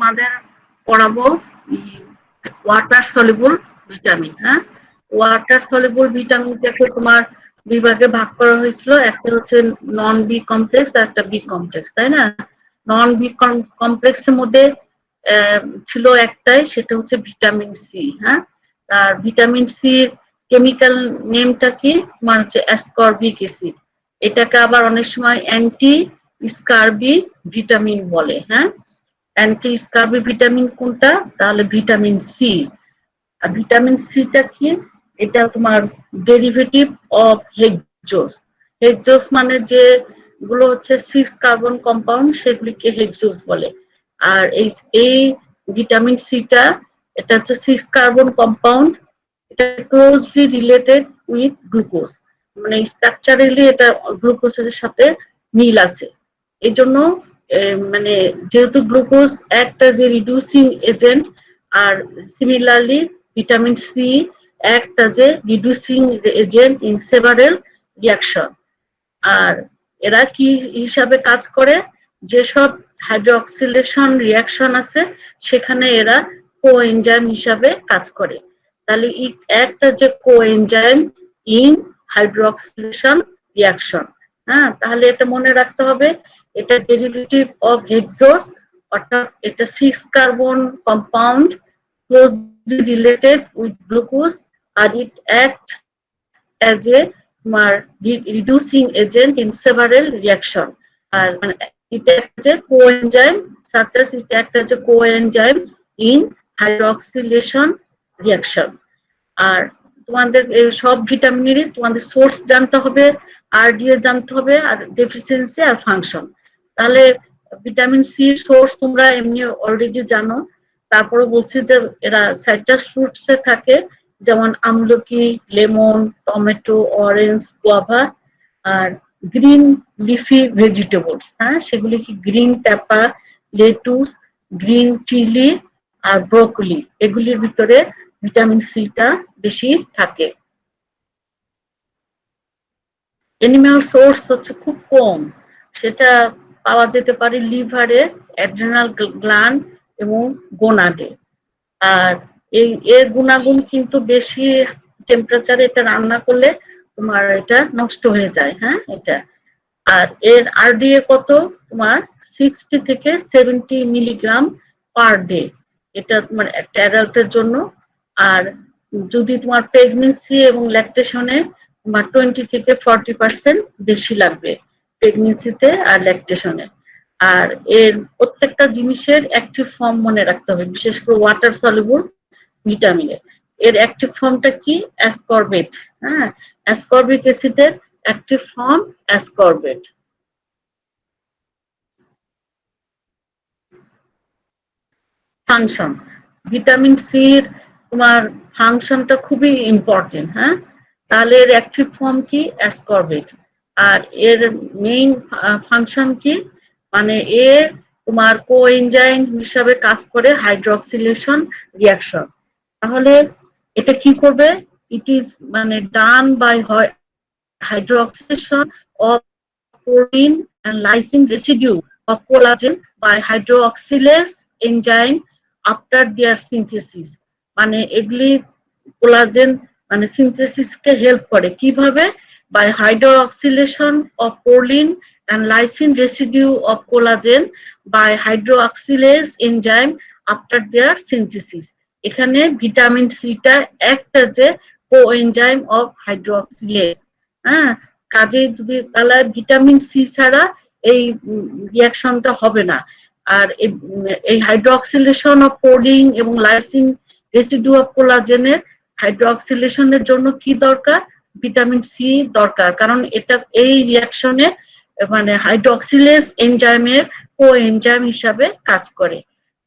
তোমাদের পড়াবো water soluble vitamin. হ্যাঁ, ওয়াটার সলিবল ভিটামিনটাকে তোমার দুই ভাগে ভাগ করা হয়েছিল, একটা হচ্ছে নন বি কমপ্লেক্স আর একটা বি কমপ্লেক্স, তাই না? নন বি কমপ্লেক্সের মধ্যে ছিল একটাই, সেটা হচ্ছে ভিটামিন সি। হ্যাঁ, আর ভিটামিন সির কেমিক্যাল নেমটা কি, তোমার হচ্ছে অ্যাসকর্বিক অ্যাসিড। এটাকে আবার অনেক সময় অ্যান্টি স্কারবি ভিটামিন বলে। হ্যাঁ, অ্যান্টি স্কারবি ভিটামিন কোনটা? তাহলে ভিটামিন সি। আর ভিটামিন সিটা কি? এটা তোমার ডেরিভেটিভ অফ হেক্সোস। হেক্সোস মানে যে গুলো হচ্ছে 6 কার্বন কম্পাউন্ড, সেগুলিকে হেক্সোস বলে। আর এই ভিটামিন সিটা, এটা হচ্ছে 6 কার্বন কম্পাউন্ড, এটা ক্লোজলি রিলেটেড উইথ গ্লুকোজ, মানে স্ট্রাকচারালি এটা গ্লুকোজের সাথে মিল আছে। এই জন্য মানে যেহেতু গ্লুকোজ একটা যে রিডিউসিং এজেন্ট, আর সিমিলারলি ভিটামিন সি একটা যে reducing agent in several reaction. আর এরা কি হিসাবে কাজ করে? যেসব হাইড্রোক্সিলেশন রিয়াকশন আছে সেখানে এরা কোএনজাইম হিসাবে কাজ করে। তাহলে একটা যে কোএনজাইম ইন হাইড্রোক্সিলেশন রিয়াকশন। হ্যাঁ, তাহলে এটা মনে রাখতে হবে, এটা ডেরিভেটিভ অফ হেক্সোস, অর্থাৎ এটা 6 carbon compound closely related with glucose, and it acts as a reducing agent in several reaction. আর মানে এটা একটা coenzyme, such as it acts as a coenzyme in hydroxylation reaction. আর তোমাদের সব ভিটামিনেরই তোমাদের সোর্স জানতে হবে, আরডিএ জানতে হবে, আর ডেফিসিয়েন্সি আর ফাংশন। তাহলে ভিটামিন সি সোর্স তোমরা এমনি অলরেডি জানো। তারপরে বলছি যে এরা সাইট্রাস ফ্রুটসে থাকে, যেমন আমলকি, লেমন, টমেটো, অরেঞ্জ, গুয়াভা। আর গ্রিন লিফি ভেজিটেবলস, হ্যাঁ, সেগুলি কি green pepper, lettuce, green chilli আর ব্রোকলি, এগুলির ভিতরে ভিটামিন সিটা বেশি থাকে। এনিম্যাল সোর্স হচ্ছে খুব কম, সেটা পাওয়া যেতে পারে লিভারে, অ্যাড্রেনাল গ্ল্যান্ড এবং গোনাডে। আর এর গুণাগুণ কিন্তু বেশি টেম্পারেচারে এটা রান্না করলে তোমার এটা নষ্ট হয়ে যায়। হ্যাঁ, এটা। আর এর আরডিএ কত? তোমার 60 থেকে 70 মিলিগ্রাম পার ডে, এটা তোমার একটা অ্যাডাল্টের জন্য। আর যদি তোমার প্রেগনেন্সি এবং ল্যাকটেশনে তোমার 20 থেকে 40% বেশি লাগবে, প্রেগনেন্সিতে আর ল্যাকটেশনে। আর এর প্রত্যেকটা জিনিসের অ্যাক্টিভ ফর্ম মনে রাখতে হবে, বিশেষ করে ওয়াটার সলিবল ভিটামিনের। এর অ্যাক্টিভ ফর্মটা কি? অ্যাসকর্বেট। হ্যাঁ, অ্যাসকর্বিক অ্যাসিডের active form ascorbate. Function, vitamin সির তোমার ফাংশনটা খুবই ইম্পর্টেন্ট। হ্যাঁ, তাহলে এর অ্যাক্টিভ ফর্ম কি? অ্যাসকর্বেট। আর এর মেইন ফাংশন কি? মানে এ তোমার কোএনজাইম হিসাবে কাজ করে হাইড্রোক্সিলেশন রিয়াকশন। তাহলে এটা কি করবে? ইট ইজ মানে done by hydroxylation of protein and lysine residue of collagen by hydroxylase enzyme after their synthesis. মানে এগুলি কোলাজেন মানে সিনথেসিসকে হেল্প করে কিভাবে? by hydroxylation of proline and lysine residue of collagen by hydroxylase enzyme after their synthesis. এখানে vitamin সিটা একটা যে coenzyme of হাইড্রোক্সিলেজ। হ্যাঁ, কাজে যদি তাহলে ভিটামিন সি ছাড়া এই রিয়াকশনটা হবে না। আর এই হাইড্রোক্সিলেশন অফ প্রোলিন এবং লাইসিন রেসিডিউ অফ কোলাজেনের হাইড্রোক্সিলেশনের জন্য কি দরকার? ভিটামিন সি দরকার, কারণ এটা এই রিয়াকশনে মানে হাইড্রোক্সিলেজ এনজাইমের কোএনজাইম হিসাবে কাজ করে।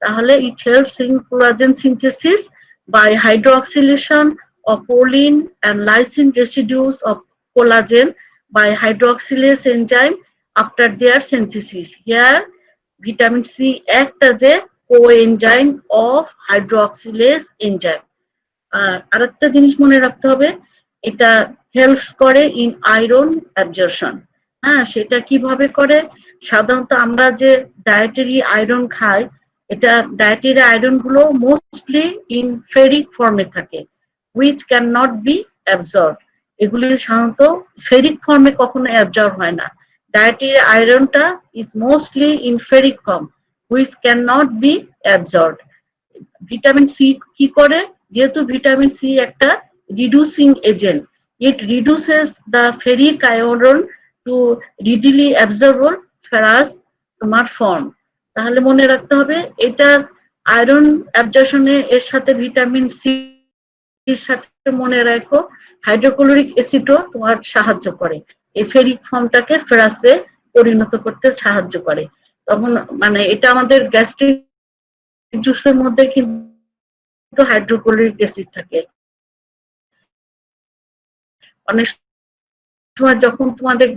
তাহলে it helps in collagen synthesis by hydroxylation of proline and lysine residues of collagen by hydroxylase enzyme after their synthesis. Here, vitamin C act as a coenzyme of hydroxylase enzyme. আরেকটা জিনিস মনে রাখতে হবে, এটা হেল্প করে in iron absorption. হ্যাঁ, সেটা কিভাবে করে? সাধারণত আমরা যে ডায়েটারি আয়রন খাই, এটা ডায়েটারি আয়রন গুলো মোস্টলি ইন ফেরিক ফর্মে থাকে, which cannot be absorbed. এগুলি সাধারণত ফেরিক ফর্মে কখনো অ্যাবজর্ব হয় না। ডায়েটারি আয়রনটা is mostly in ferric form, which cannot be absorbed. Vitamin C কি করে, যেহেতু ভিটামিন সি একটা reducing agent, it reduces the ferric iron to readily absorbable ferrous তোমার ফর্ম। তাহলে মনে রাখতে হবে এটার আয়রন অ্যাবজর্পশনে এর সাথে ভিটামিন সি এর সাথে মনে রাখো হাইড্রোক্লোরিক অ্যাসিডও তোমার সাহায্য করে এই ফেরিক ফর্মটাকে ফেরাসে পরিণত করতে সাহায্য করে। তখন মানে এটা আমাদের গ্যাস্ট্রিক জুসের মধ্যে কিন্তু হাইড্রোক্লোরিক অ্যাসিড থাকে। অনেক সময় যখন তোমাদের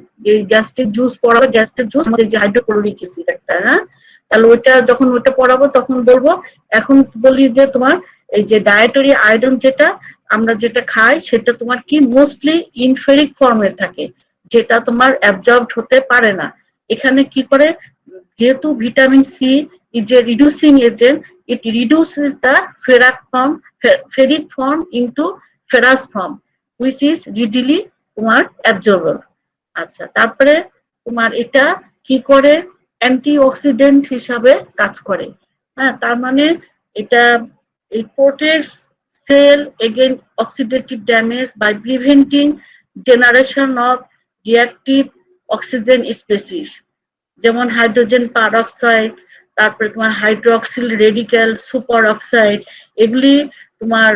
গ্যাস্ট্রিক জুস পড়াবে, গ্যাস্ট্রিক জুস আমাদের যে হাইড্রোক্লোরিক অ্যাসিড একটা, হ্যাঁ, তাহলে ওইটা যখন ওইটা পড়াবো তখন বলবো, এখন বলি যে তোমার এই যে ডায়েটারি আয়রন যেটা আমরা যেটা খাই সেটা তোমার কি মোস্টলি ইনফেরিক ফর্মে থাকে, যেটা তোমার অ্যাবজর্বড হতে পারে না। এখানে কি করে, যেহেতু vitamin C is a reducing agent, it reduces the ferric form into ferrous form, which is readily তোমার অ্যাবজর্বেবল। আচ্ছা, তারপরে তোমার এটা কি করে, অ্যান্টিঅক্সিডেন্ট হিসাবে কাজ করে। হ্যাঁ, তার মানে এটা protects cell against oxidative damage by preventing generation of reactive oxygen species, যেমন হাইড্রোজেন পারঅক্সাইড, তারপরে তোমার হাইড্রোক্সিল রেডিক্যাল, সুপার অক্সাইড, এগুলি তোমার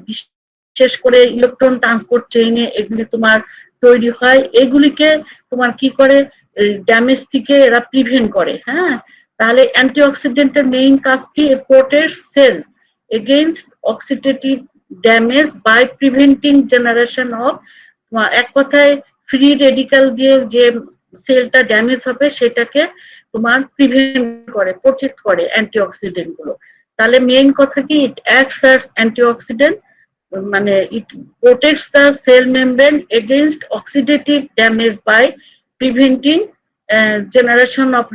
বিশেষ করে ইলেকট্রন ট্রান্সপোর্ট চেইনে এগুলি তোমার তৈরি হয়, এগুলিকে তোমার কি করে ড্যামেজ থেকে এরা প্রিভেন্ট করে। হ্যাঁ, তাহলে অ্যান্টিঅক্সিডেন্টের মেইন কাজ কি, protect cell against oxidative damage by preventing generation of, এক কথায় ফ্রি রেডিক্যাল দিয়ে যে সেলটা ড্যামেজ হবে সেটাকে তোমার প্রিভেন্ট করে, প্রোটেক্ট করে অ্যান্টিঅক্সিডেন্ট গুলো। তাহলে মেইন কথা কি, ইট অ্যাক্টস অ্যাজ অ্যান্টিঅক্সিডেন্ট, মানে it protects the cell membrane against oxidative damage by preventing generation of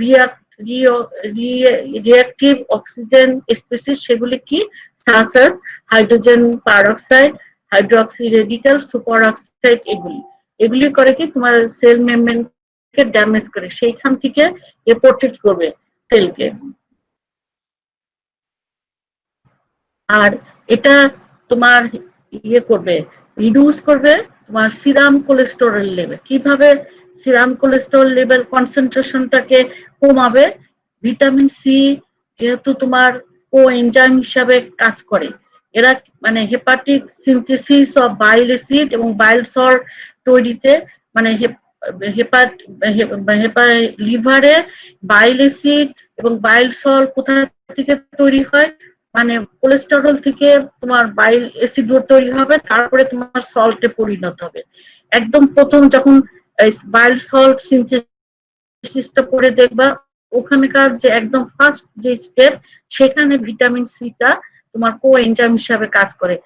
reactive oxygen species, সেগুলি কি, such as hydrogen peroxide, hydroxy radical, superoxide, এগুলি করে কি তোমার সেল মেমব্রেনকে ড্যামেজ করে, সেইখান থেকে এ প্রোটেক্ট করবে সেলকে। আর এটা তোমার ইয়ে করবে, রিডিউস করবে তোমার সিরাম কোলেস্টেরল লেভেল। কিভাবে সিরাম কোলেস্টেরল লেভেল কনসেন্ট্রেশনটাকে কমাবে, ভিটামিন সি যেহেতু তোমার কোএনজাইম হিসাবে কাজ করে, এরা মানে hepatic synthesis of bile acid এবং বাইল সল্ট তৈরিতে, মানে লিভারে বাইল অ্যাসিড এবং বাইল সল্ট কোথা থেকে তৈরি হয়, মানে কোলেস্টেরল থেকে তোমার বাইল অ্যাসিড তৈরি হবে, তারপরে তোমার সল্টে পরিণত হবে। একদম প্রথম যখন বাইল সল্ট সিনথেসিসটা পড়ে দেখবা, ওখানকার যে একদম ফার্স্ট যে স্টেপ, সেখানে ভিটামিন সিটা তোমার কোএনজাইম হিসাবে কাজ করে।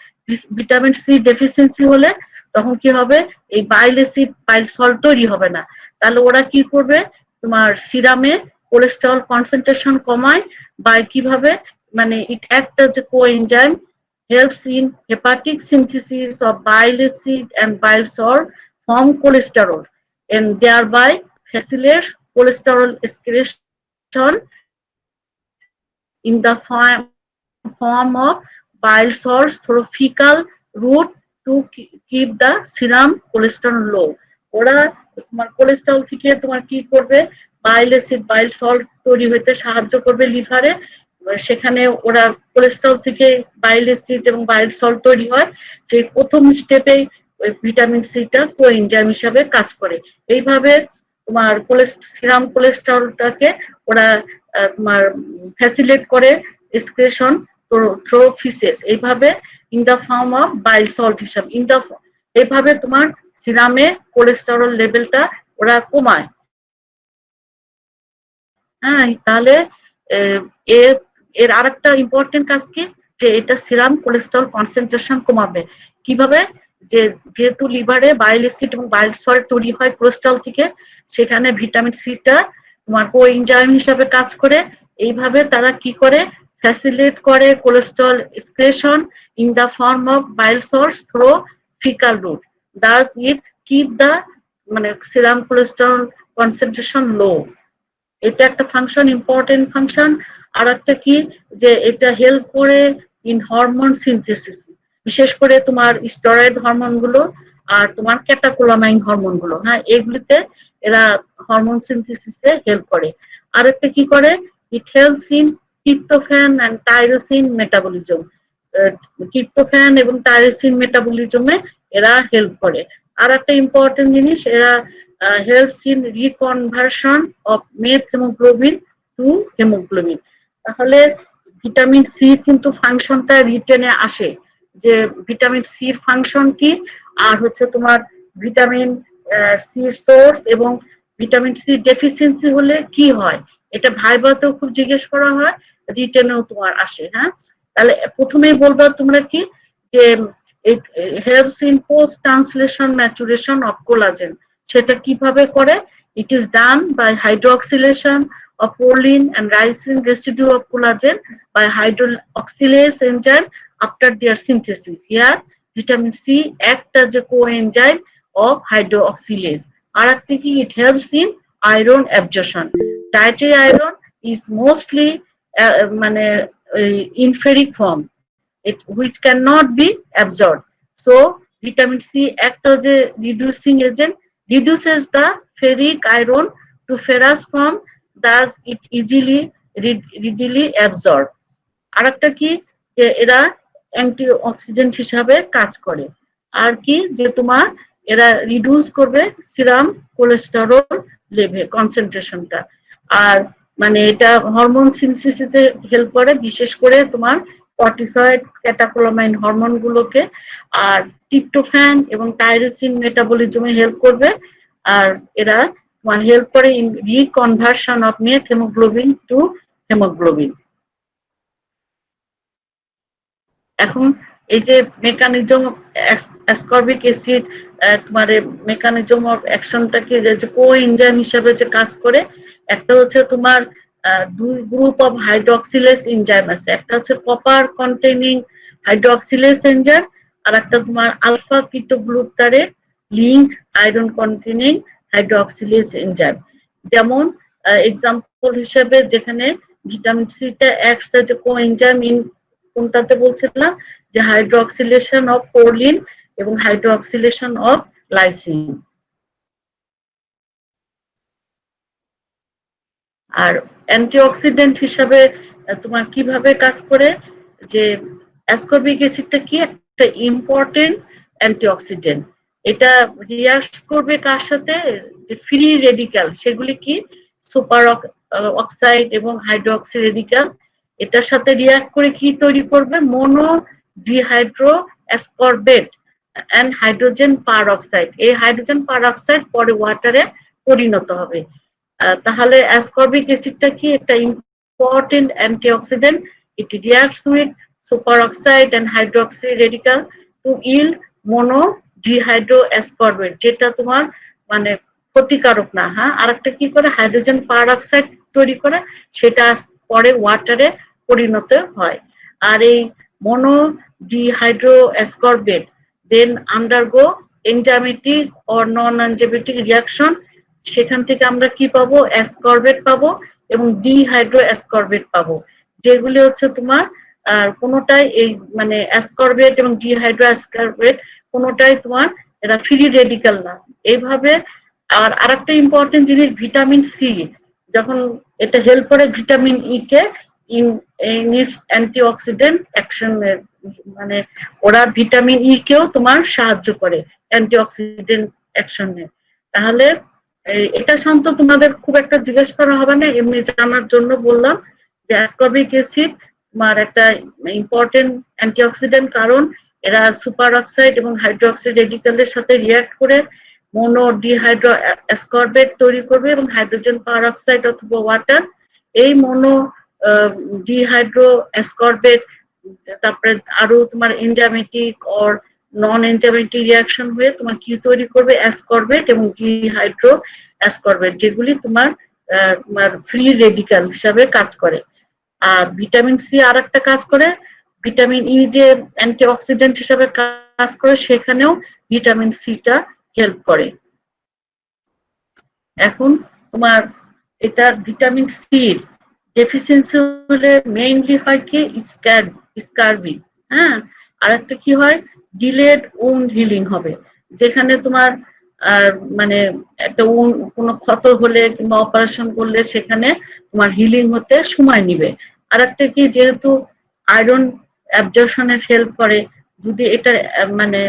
ভিটামিন সি ডেফিসিয়েন্সি হলে তখন কি হবে, এই বাইল অ্যাসিড বাইল সল্ট তৈরি হবে না। তাহলে ওরা কি করবে, তোমার সিরামে কোলেস্টেরল কনসেন্ট্রেশন কমায়, বা কিভাবে, মানে it acts as a coenzyme, helps in hepatic synthesis of bile acid and bile salt, form cholesterol, and thereby facilitates cholesterol excretion in the form of bile salts through fecal route to keep the serum cholesterol low. ওরা তোমার cholesterol থেকে তোমার কি করবে, বাইল acid bile salt তৈরি হতে সাহায্য করবে লিভারে, সেখানে ওরা কোলেস্টেরল থেকে বাইল অ্যাসিড এবং বাইল সল্ট তৈরি হয়, সেই প্রথম স্টেপে ভিটামিন সিটা কোএনজাইম হিসাবে কাজ করে। এইভাবে তোমার সিরাম কোলেস্টেরলটাকে ওরা তোমার ফ্যাসিলিটেট করে এক্সক্রেশন থ্রু ফিসেস, এইভাবে in the form of bile salt হিসাবে, এইভাবে তোমার সিরামে কোলেস্টেরল লেভেলটা ওরা কমায়। হ্যাঁ, তাহলে এর এর আরেকটা ইম্পর্টেন্ট কাজ কি, যে এটা সিরাম কোলেস্টেরল কনসেন্ট্রেশন কমাবে। কিভাবে, যে যেহেতু লিভারে বাইল অ্যাসিড এবং বাইল সল্ট তৈরি হয় কোলেস্টেরল থেকে, সেখানে ভিটামিন সিটা তোমার কোএনজাইম হিসাবে কাজ করে এইভাবে তারা কি করে ফ্যাসিলিটেট করে cholesterol excretion in the form of bile source through fecal route, thus it keep the মানে সিরাম কোলেস্ট্রল কনসেন্ট্রেশন লো। এটা একটা ফাংশন, ইম্পর্টেন্ট ফাংশন। আর একটা কি যে এটা হেল্প করে ইন হরমোন সিনথেসিস, বিশেষ করে তোমার স্টেরয়েড হরমোন গুলো আর তোমার ক্যাটাকোলামাইন হরমোন গুলো, হ্যাঁ এগুলিতে এরা হরমোন সিনথেসিসে হেল্প করে। আর একটা কি করে, it helps in tryptophan and tyrosine metabolism, tryptophan এবং টাইরোসিন মেটাবলিজমে এরা হেল্প করে। আর একটা ইম্পর্টেন্ট জিনিস, এরা helps in reconversion of meth hemoglobin to hemoglobin। তাহলে ভিটামিন সি কিন্তু ফাংশনটা রিটেনে আসে, যে ভিটামিন সির ফাংশন কি, আর হচ্ছে তোমার ভিটামিন সির সোর্স এবং ভিটামিন সি ডেফিসিয়েন্সি হলে কি হয়, এটা ভাইবাতেও খুব জিজ্ঞেস করা হয়, রিটেনেও তোমার আসে। হ্যাঁ, তাহলে প্রথমেই বলবো তোমরা কি যে it helps in post translation maturation of collagen, সেটা কিভাবে করে, it is done by hydroxylation of proline and lysine residue of collagen by hydroxylase enzyme after their synthesis. Here vitamin C act as a coenzyme of hydroxylase. আর একটা কি, it helps in iron absorption. Dietary iron is mostly মানে in ferric form, it which cannot be absorbed. So vitamin C act as a reducing agent, reduces the ferric iron to ferrous form, thus it readily absorbed. আরেকটা কি যে এরা antioxidant হিসাবে কাজ করে। আর কি যে তোমার এরা রিডিউস করবে সিরাম কোলেস্টেরল লেভেল কনসেন্ট্রেশনটা। আর মানে এটা হরমোন সিনথেসিসে হেল্প করে, বিশেষ করে তোমার কর্টিসয়েড ক্যাটাকোলামাইন হরমোন গুলোকে, আর ট্রিপ্টোফ্যান এবং টাইরোসিন মেটাবলিজমে হেল্প করবে। আর এরা তোমার হেল্প করে in reconversion of methaemoglobin to haemoglobin. এখন এই যে মেকানিজম অ্যাসকর্বিক অ্যাসিড, তোমার মেকানিজম অফ অ্যাকশনটাকে যে কো এনজাইম হিসাবে যে কাজ করে, একটা হচ্ছে তোমার দুই গ্রুপ অফ হাইড্রোক্সিলেস এনজাইম আছে, একটা হচ্ছে কপার কন্টেইনিং হাইড্রোক্সিলেস এনজাইম, আর একটা তোমার alpha ketoglutarate linked iron containing hydroxylase enzyme. যেমন এক্সাম্পল হিসেবে যেখানে ভিটামিন সিটা acts as a coenzyme in কোনটাতে বলছিলাম যে হাইড্রোক্সিলেশন অফ প্রোলিন এবং হাইড্রোক্সিলেশন অফ লাইসিন। আর অ্যান্টিঅক্সিডেন্ট হিসাবে তোমার কিভাবে কাজ করে, যে অ্যাসকর্বিক অ্যাসিডটা কি একটা ইম্পর্টেন্ট অ্যান্টিঅক্সিডেন্ট, এটা রিয়াক্ট করবে কার সাথে, যে ফ্রি রেডিক্যাল, সেগুলি কি সুপার অক্সাইড এবং হাইড্রোক্সি রেডিক্যাল, এটার সাথে রিয়াক্ট করে কি তৈরি করবে, monodehydroascorbate and hydrogen peroxide. এই হাইড্রোজেন পারঅক্সাইড পরে ওয়াটারে পরিণত হবে। তাহলে অ্যাসকর্বিক অ্যাসিডটা কি একটা important antioxidant, it reacts with superoxide and hydroxy radical to yield monodehydroascorbate, যেটা তোমার মানে ক্ষতিকারক না। হ্যাঁ, আর একটা কি করে হাইড্রোজেন পারঅক্সাইড তৈরি করে, সেটা পরে ওয়াটারে পরিণত হয়। আর এই monodehydroascorbate then undergo enzymatic or non enzymatic reaction, সেখান থেকে আমরা কি পাবো, অ্যাসকর্বেট পাবো এবং ডিহাইড্রো অ্যাসকর্বেট পাবো, যেগুলি হচ্ছে তোমার কোনোটাই এই মানে অ্যাসকর্বেট এবং ডিহাইড্রো অ্যাসকর্বেট কোনোটাই তোমার এরা ফ্রি রেডিক্যাল না। এইভাবে আর আরেকটা ইম্পর্টেন্ট জিনিস, ভিটামিন সি যখন এটা হেল্প করে vitamin E K in it's antioxidant action, মানে ওরা ভিটামিন ই কেও তোমার সাহায্য করে অ্যান্টিঅক্সিডেন্ট অ্যাকশনে। তাহলে এটা শান্ত তোমাদের খুব একটা জিজ্ঞেস করা হবে না, এমনি জানার জন্য বললাম যে অ্যাসকর্বিক অ্যাসিড তোমার একটা ইম্পর্টেন্ট অ্যান্টিঅক্সিডেন্ট, কারণ এরা সুপার অক্সাইড এবং হাইড্রোক্সি রেডিক্যালের সাথে রিঅ্যাক্ট করে মোনো ডিহাইড্রো অ্যাসকর্বেট তৈরি করবে এবং হাইড্রোজেন পারঅক্সাইড অথবা ওয়াটার, এই মোনো ডিহাইড্রো অ্যাসকর্বেট তারপরে আরো তোমার enzymatic or non enzymatic reaction হয়ে তোমার কি তৈরি করবে, অ্যাসকর্বেট এবং ডিহাইড্রো অ্যাসকর্বেট, যেগুলি তোমার ফ্রি রেডিক্যাল হিসাবে কাজ করে। আর ভিটামিন সি আর একটা কাজ করে, ভিটামিন ই যে অ্যান্টিঅক্সিডেন্ট হিসাবে কাজ করে, সেখানেও ভিটামিন সিটা হেল্প করে। এখন তোমার এটা ভিটামিন সি ডেফিসিয়েন্সি হলে মেইনলি হয় কি স্কারবি, হ্যাঁ। আর একটা কি হয়, ডিলেড উন্ড হিলিং হবে, যেখানে তোমার মানে একটা কোনো ক্ষত হলে কিংবা অপারেশন করলে সেখানে তোমার হিলিং হতে সময় নিবে। আর একটা কি, যেহেতু আয়রন অ্যাবজর্পশনে হেল্প করে, যদি এটা মানে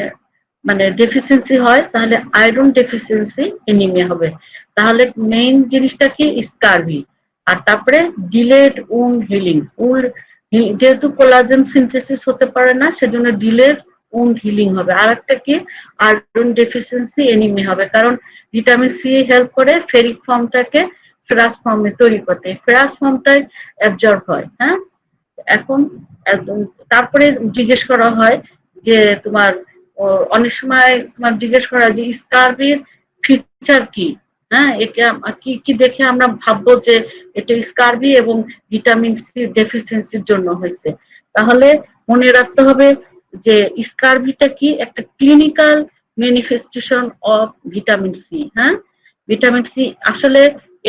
মানে ডেফিসিয়েন্সি হয় তাহলে আয়রন ডেফিসিয়েন্সি এনিমিয়া হবে। তাহলে মেইন জিনিসটা কি, স্কারভি। আর তারপরে ডিলেড উন্ড হিলিং, যেহেতু কোলাজেন সিনথেসিস হতে পারে না, সেজন্য ডিলেড উন্ড হিলিং হবে। আর একটা কি, আয়রন ডেফিসিয়েন্সি এনিমিয়া হবে, কারণ ভিটামিন সি হেল্প করে ফেরিক ফর্মটাকে ফেরাস ফর্মে তৈরি করতে, ফেরাস ফর্মটাই অ্যাবজর্ব হয়, হ্যাঁ। এখন তারপরে জিজ্ঞেস করা হয় যে তোমার অনেক সময় তোমার জিজ্ঞেস করা যে স্কারবির ফিচার কি, হ্যাঁ, এটা কি কি দেখে আমরা ভাববো যে এটা স্কারবি এবং ভিটামিন সি ডেফিসিয়েন্সির জন্য হয়েছে। তাহলে মনে রাখতে হবে যে স্কারবিটা কি, একটা clinical manifestation of vitamin C, হ্যাঁ। ভিটামিন সি আসলে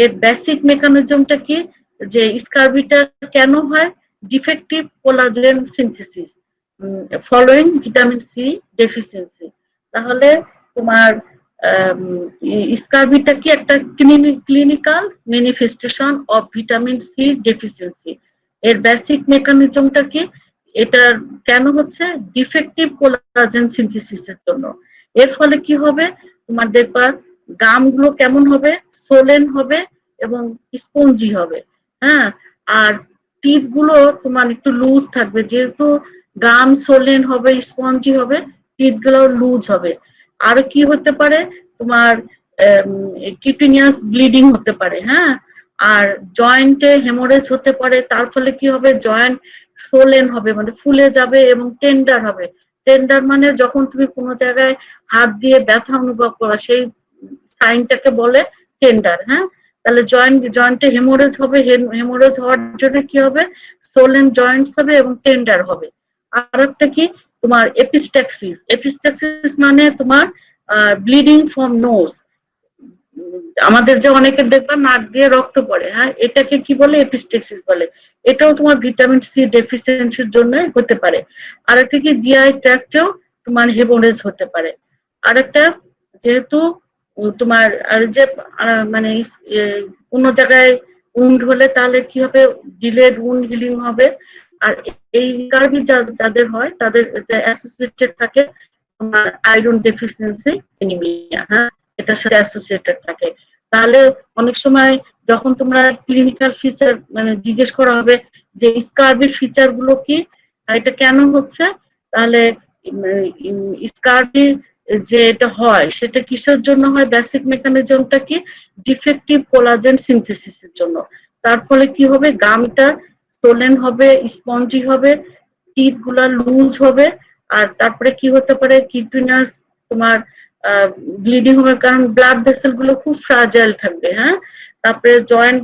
এর বেসিক মেকানিজমটা কি, যে স্কারবিটা কেন হয়, defective collagen synthesis following vitamin C deficiency. তাহলে তোমার স্কারবিটা কি একটা clinical manifestation of vitamin C deficiency. এর বেসিক মেকানিজমটা কি, এটা কেন হচ্ছে, ডিফেক্টিভ কোলাজেন সিনথেসিসের জন্য। এর ফলে কি হবে, তোমার দেখবা গামগুলো কেমন হবে, সোলেন হবে এবং স্পঞ্জি হবে, হ্যাঁ। আর টিপ গুলো তোমার একটু লুজ থাকবে, যেহেতু গাম সোলেন হবে, স্পঞ্জি হবে, টিপ গুলো লুজ হবে। আর কি হতে পারে, তোমার কিউটিনিয়াস ব্লিডিং হতে পারে, হ্যাঁ। আর জয়েন্টে হেমোরেজ হতে পারে, তার ফলে কি হবে, জয়েন্ট সোলেন হবে, মানে ফুলে যাবে এবং টেন্ডার হবে। টেন্ডার মানে যখন তুমি কোনো জায়গায় হাত দিয়ে ব্যথা অনুভব করো, সেই সাইনটাকে বলে টেন্ডার, হ্যাঁ। তাহলে জয়েন্টে হেমোরেজ হবে, হেমোরেজ হওয়ার জন্য কি হবে, সোলেন জয়েন্টস হবে এবং টেন্ডার হবে। আর একটা কি, তোমার এপিস্ট্যাক্সিস, এপিস্ট্যাক্সিস মানে তোমার ব্লিডিং ফ্রম নোজ, আমাদের যে অনেকের দেখবা নাক দিয়ে রক্ত পড়ে, হ্যাঁ, এটাকে কি বলে, এপিস্টেক্সিস বলে। এটাও তোমার ভিটামিন সি ডেফিসিয়েন্সির জন্য হতে পারে। আর একটা কি, জিআই ট্র্যাক্টেও তোমার হেমোরেজ হতে পারে। আর একটা, যেহেতু তোমার আর যে মানে কোনো জায়গায় উন্ড হলে তাহলে কি হবে, ডিলেড উন্ড হিলিং হবে। আর এই কারণে যাদের হয় তাদের অ্যাসোসিয়েটেড থাকে তোমার আয়রন ডেফিসিয়েন্সি এনিমিয়া, হ্যাঁ, এটার সাথে অ্যাসোসিয়েটেড থাকে। তাহলে অনেক সময় যখন তোমরা ক্লিনিক্যাল ফিচার মানে জিজ্ঞেস করা হবে যে স্কারবির ফিচার গুলো কি, এটা কেন হচ্ছে, তাহলে স্কারবির যে এটা হয় সেটা কিসের জন্য হয়, বেসিক মেকানিজমটা কি, ডিফেক্টিভ কোলাজেন সিনথেসিসের জন্য। তার ফলে কি হবে, গামটা স্টোলেন হবে, স্পঞ্জি হবে, টিপ গুলা লুজ হবে। আর তারপরে কি হতে পারে, কিডনিয়াস তোমার ব্লিডিং হবে, কারণ ব্লাড ভেসেল গুলো খুব ফ্রাজাইল থাকবে, হ্যাঁ। তারপরে জয়েন্ট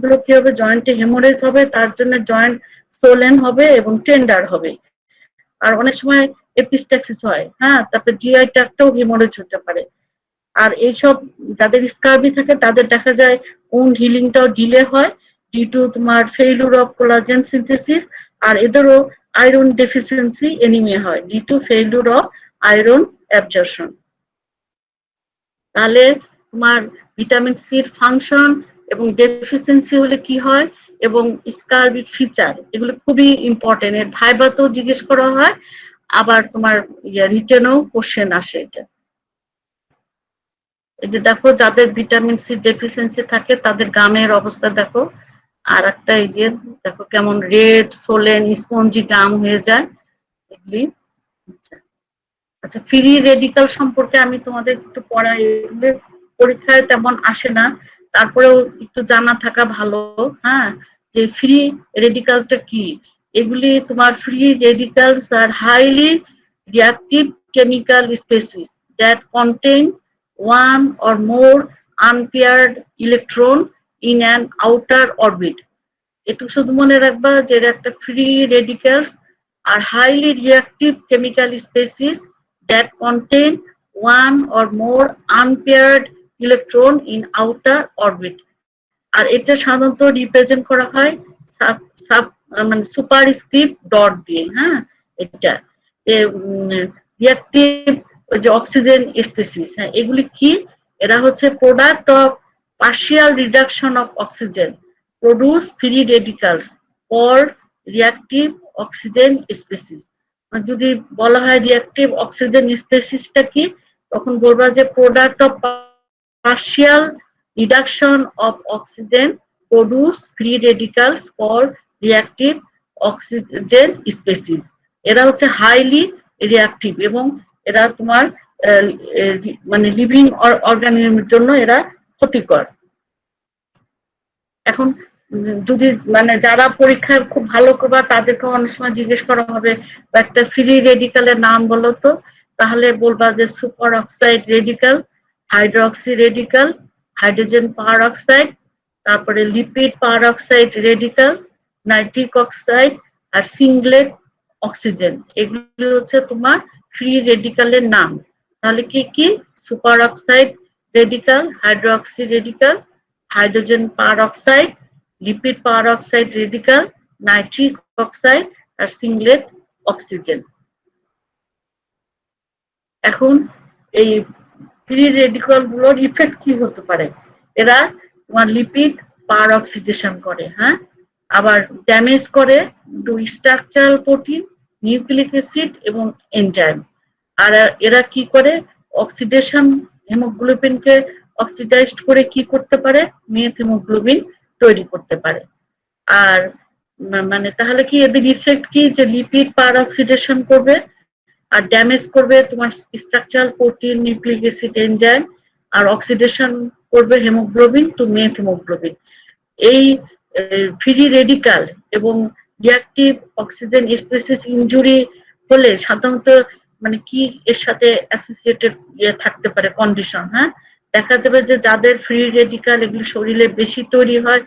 গুলো কি হবে, জয়েন্টে হেমোরেজ হবে, তার জন্য জয়েন্ট সোলেন হবে এবং টেন্ডার হবে। আর অনেক সময় এপিস্ট্যাক্সিস হয়, হ্যাঁ, তারপরে জিআই ট্র্যাক্টেও হেমোরেজ হতে পারে। আর এইসব যাদের স্কারবি থাকে তাদের দেখা যায় উন্ড হিলিংটাও ডিলে হয় ডিউ টু তোমার ফেইলুর অফ কোলাজেন সিনথেসিস। আর এদেরও আয়রন ডেফিসিয়েন্সি এনিমিয়া হয় due to failure of iron absorption. তাহলে তোমার ভিটামিন সির ফাংশন এবং ডেফিসিয়েন্সি হলে কি হয় এবং স্কারবির ফিচার, এগুলো খুবই ইম্পর্টেন্ট। এর ভাইবাতেও জিজ্ঞেস করা হয়, আবার তোমার রিটেনেও কোশ্চেন আসে এটা। এই যে দেখো, যাদের ভিটামিন সি ডেফিসিয়েন্সি থাকে তাদের গামের অবস্থা দেখো। আর একটা এই যে দেখো কেমন রেড সোলেন স্পঞ্জি গাম হয়ে যায় এগুলি। আচ্ছা, ফ্রি রেডিক্যাল সম্পর্কে আমি তোমাদের একটু পড়াই, এগুলো পরীক্ষায় তেমন আসে না, তারপরেও একটু জানা থাকা ভালো, হ্যাঁ। যে ফ্রি রেডিক্যালটা কি, এগুলি তোমার free radicals are highly reactive chemical species that contain one or more unpaired electron in an outer orbit. একটু শুধু মনে রাখবা যে এরা একটা free radicals are highly reactive chemical species that contain one or more unpaired electron in outer orbit. আর এটা সাধারণত represent করা হয় সাব সাব মানে সুপারস্ক্রিপ্ট ডট দিয়ে, হ্যাঁ, এটা রিঅ্যাক্টিভ যে অক্সিজেন স্পেসিস, হ্যাঁ, এগুলি কি? এরা হচ্ছে product of partial reduction of oxygen produce free radicals or reactive oxygen species. যদি বলা হয় রিঅ্যাক্টিভ অক্সিজেন স্পেসিসটা কি, তখন বলবা যে product of partial reduction of oxygen produce free radicals called reactive oxygen species. এরা হচ্ছে হাইলি রিঅ্যাক্টিভ এবং এরা তোমার মানে লিভিং অর্গানিজমের জন্য এরা ক্ষতিকর। এখন যদি মানে যারা পরীক্ষায় খুব ভালো করবা তাদেরকে অনেক সময় জিজ্ঞেস করা হবে একটা ফ্রি রেডিক্যালের নাম বলো তো, তাহলে বলবা যে superoxide radical, hydroxy radical, hydrogen peroxide, তারপরে lipid peroxide radical, nitric oxide আর সিংলেট অক্সিজেন। এগুলো হচ্ছে তোমার ফ্রি রেডিক্যালের নাম। তাহলে কি কি? Superoxide radical, hydroxy radical, hydrogen peroxide, lipid peroxide radical, nitric oxide আর সিংলেট অক্সিজেন। এখন এই ফ্রি রেডিক্যাল গুলোর ইফেক্ট কি হতে পারে? এরা তোমার লিপিড পার অক্সিডেশন করে, হ্যাঁ, আবার ড্যামেজ করে to structural protein, nucleic acid এবং এনজাইম। আর এরা কি করে? অক্সিডেশন হেমোগ্লোবিনকে অক্সিডাইজড করে কি করতে পারে? মেথ হেমোগ্লোবিন তৈরি করতে পারে। আর মানে তাহলে কি এদের ইফেক্ট কি? যে লিপিড পার অক্সিডেশন করবে আর ড্যামেজ করবে তোমার structural protein, nucleic acid, enzyme, আর অক্সিডেশন করবে হেমোগ্লোবিন টু মেথ হেমোগ্লোবিন। এই ফ্রি রেডিক্যাল এবং রিঅ্যাক্টিভ অক্সিজেন স্পেসিস ইনজুরি হলে সাধারণত মানে কি এর সাথে অ্যাসোসিয়েটেড থাকতে পারে কন্ডিশন? হ্যাঁ, দেখা যাবে যে যাদের ফ্রি রেডিক্যাল এগুলো শরীরে বেশি তৈরি হয়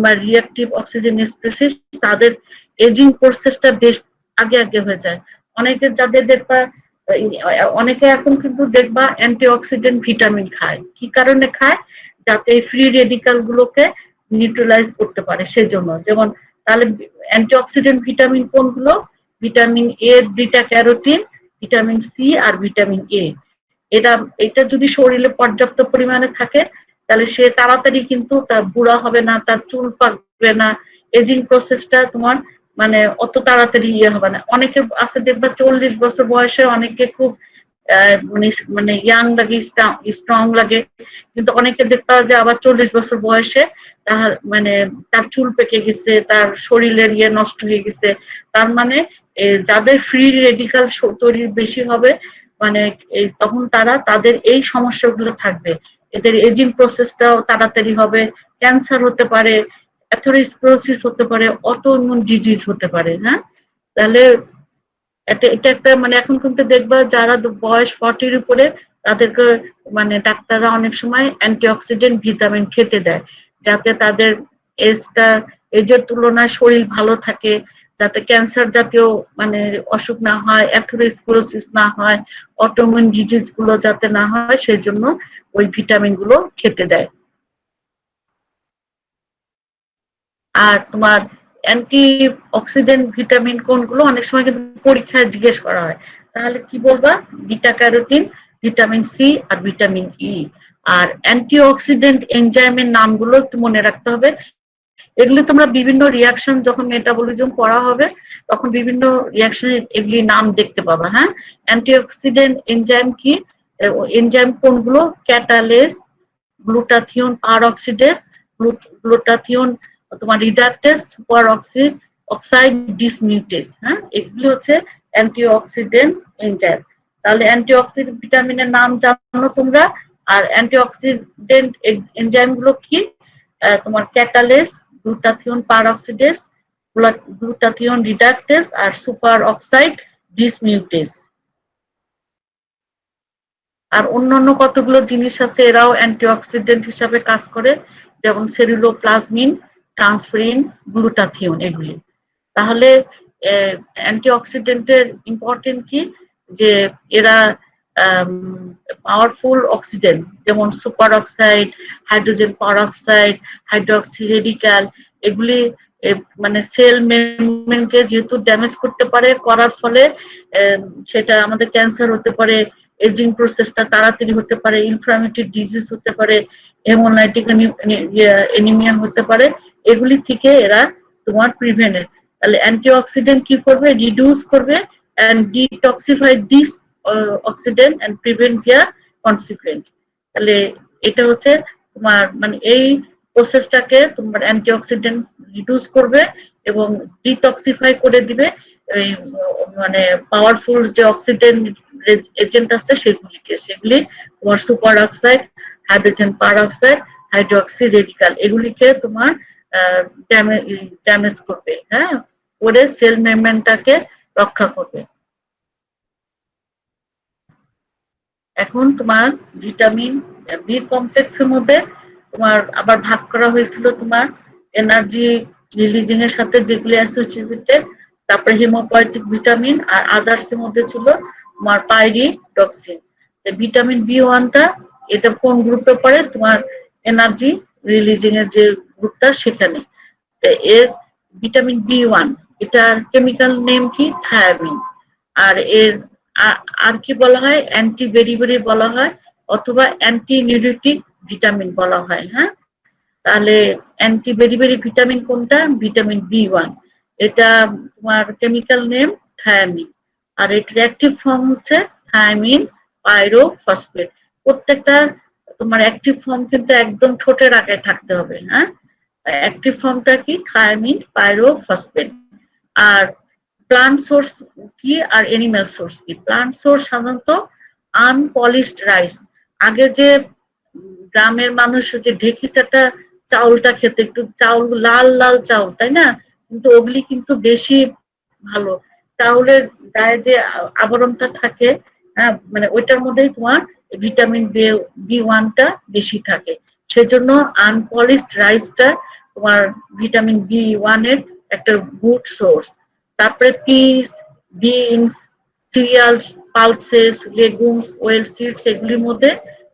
বা রিঅ্যাক্টিভ অক্সিজেন স্পেসিস, তাদের এজিং প্রসেসটা বেশ আগে আগে হয়ে যায়। অনেকে যাদের দেখবা, অনেকে এখন কিন্তু দেখবা অ্যান্টিঅক্সিডেন্ট ভিটামিন খায়। কি কারণে খায়? যাতে ফ্রি রেডিক্যাল গুলোকে নিউট্রালাইজ করতে পারে সেজন্য। যেমন তাহলে অ্যান্টিঅক্সিডেন্ট ভিটামিন কোনগুলো? Vitamin A, beta carotene, vitamin C আর ভিটামিন এ। এটা যদি শরীরে পর্যাপ্ত পরিমাণে থাকে তাহলে সে তাড়াতাড়ি কিন্তু তার বুড়া হবে না, তার চুল পাকবে না, এজিং প্রসেসটা তোমার মানে অত তাড়াতাড়ি হবে না। অনেকে আছে দেখবা 40 বছর বয়সে অনেকে খুব মানে ইয়াং লাগে, স্ট্রং লাগে, কিন্তু অনেকে দেখবা যে আবার 40 বছর বয়সে তার মানে তার চুল পেকে গেছে, তার শরীরের নষ্ট হয়ে গেছে। তার মানে যাদের ফ্রি রেডিক্যাল তৈরি বেশি হবে মানে তখন তাদের এই সমস্যাগুলো থাকবে। এদের এজিং প্রসেসটাও তাড়াতাড়ি হবে, ক্যান্সার হতে পারে, অ্যাথেরোস্ক্লেরোসিস হতে পারে, অটোইমিউন ডিজিজ হতে পারে। হ্যাঁ, তাহলে এটা একটা মানে এখন কিন্তু দেখবা যারা বয়স 40-র উপরে তাদেরকে মানে ডাক্তাররা অনেক সময় অ্যান্টিঅক্সিডেন্ট ভিটামিন খেতে দেয় যাতে তাদের এজের তুলনায় শরীর ভালো থাকে, যাতে ক্যান্সার জাতীয় মানে অসুখ না হয়, অ্যাথেরোস্ক্লেরোসিস না হয়, অটোইমিউন ডিজিজ গুলো যাতে না হয়, সেই জন্য ওই ভিটামিন গুলো খেতে দেয়। আর তোমার অ্যান্টি অক্সিডেন্ট ভিটামিন কোনগুলো? অনেক সময় কিন্তু পরীক্ষায় জিজ্ঞেস করা হয়। তাহলে কি বলবা? বিটা ক্যারোটিন, ভিটামিন সি আর ভিটামিন ই। আর অ্যান্টি অক্সিডেন্ট এনজাইমের নামগুলো একটু মনে রাখতে হবে। এগুলি তোমরা বিভিন্ন রিয়াকশন যখন মেটাবলিজম করা হবে তখন বিভিন্ন রিয়াকশনে এগুলি নাম দেখতে পাবা। হ্যাঁ, অ্যান্টিঅক্সিডেন্ট এনজাইম কি? এনজাইম কোনগুলো? ক্যাটালেস, গ্লুটাথিয়ন পার অক্সিডেস, গ্লুটাথিয়ন তোমার রিডাক্টেস, সুপার অক্সাইড ডিসমিউটেস। হ্যাঁ, এগুলি হচ্ছে অ্যান্টিঅক্সিডেন্ট এনজাইম। তাহলে অ্যান্টিঅক্সিডেন্ট ভিটামিনের নাম জানো তোমরা। আর অ্যান্টিঅক্সিডেন্ট এনজাইম গুলো কি? তোমার ক্যাটালেস, গ্লুটাথিয়ন পার অক্সিডেস, গ্লুটাথিয়ন রিডাক্টেস আর সুপার অক্সাইড ডিসমিউটেস। আর অন্যান্য কতগুলো জিনিস আছে এরাও অ্যান্টিঅক্সিডেন্ট হিসাবে কাজ করে, যেমন সেলুলোপ্লাজমিন, ট্রান্সফেরিন, গ্লুটাথিওন এগুলি। তাহলে অ্যান্টিঅক্সিডেন্টের ইম্পর্টেন্ট কি, যে এরা পাওয়ারফুল অক্সিডেন্ট, যেমন super oxide, hydrogen peroxide, hydroxy radical, এগুলি মানে সেল মেমব্রেনকে যেহেতু ড্যামেজ করতে পারে, করার ফলে সেটা আমাদের ক্যান্সার হতে পারে, এজিং প্রসেসটা তাড়াতাড়ি হতে পারে, ইনফ্লামেটরি ডিজিজ হতে পারে, হেমোলাইটিক অ্যানিমিয়া হতে পারে, এগুলি থেকে এরা তোমার প্রিভেন্টেড। তাহলে অ্যান্টিঅক্সিডেন্ট কি করবে, রিডিউস করবে and detoxify this oxidant and prevent their consequence। তাহলে এটা হচ্ছে তোমার মানে এই প্রসেসটাকে তোমার অ্যান্টিঅক্সিডেন্ট রিডিউস করবে এবং ডিটক্সিফাই করে দিবে এই মানে পাওয়ারফুল যে অক্সিডেন্ট এজেন্ট আছে সেগুলিকে, সেগুলি তোমার super oxide, hydrogen peroxide, hydroxy radical, এগুলিকে তোমার ড্যামেজ করবে, হ্যাঁ, করে সেল মেমব্রেনটাকে রক্ষা করবে। এখন তোমার ভিটামিন বি কমপ্লেক্সের মধ্যে তোমার আবার ভাগ করা হয়েছিল তোমার এনার্জি রিলিজিং এর সাথে যেগুলি অ্যাসোসিয়েটেড, তারপরে হিমোপয়েটিক ভিটামিন, আর আদার্স এর মধ্যে ছিল তোমার পাইরিডক্সিন। ভিটামিন বি ওয়ানটা এটা কোন গ্রুপে পড়ে, তোমার এনার্জি রিলিজিং এর যে গ্রুপটা সেখানে। এর ভিটামিন বি ওয়ান, এটার কেমিক্যাল নেম কি, থায়ামিন। আর এর আর কি বলা হয়, অ্যান্টি বেরিবেরি বলা হয়, অথবা অ্যান্টি নিউরোটিক ভিটামিন বলা হয়। হ্যাঁ, তাহলে অ্যান্টি বেরিবেরি ভিটামিন কোনটা, ভিটামিন বি ওয়ান, এটা তোমার কেমিক্যাল নেম থায়ামিন। আর এটার অ্যাক্টিভ ফর্ম হচ্ছে থায়ামিন পাইরোফসফেট। প্রত্যেকটা তোমার অ্যাক্টিভ ফর্ম কিন্তু একদম ঠোঁটের আগে থাকতে হবে। হ্যাঁ, অ্যাক্টিভ ফর্মটা কি, থায়ামিন পাইরোফসফেট। আর প্লান্ট সোর্স কি আর এনিম্যাল সোর্স কি, প্লান্ট সোর্স সাধারণত আনপলিশড রাইস। আগে যে গ্রামের মানুষ যে ঢেকি চাটা চাউলটা খেতে, একটু চাউল লাল লাল চাউল, তাই না, কিন্তু ওগুলি কিন্তু বেশি ভালো। চাউলের গায়ে যে আবরণটা থাকে, হ্যাঁ, মানে ওইটার মধ্যেই তোমার ভিটামিন বি ওয়ানটা বেশি থাকে, সেজন্য আনপলিশড রাইসটা তোমার ভিটামিন বি ওয়ানের একটা গুড সোর্স। তারপরে piece, beans, serials, pulses, legumes, well seeds, এগুলির মধ্যে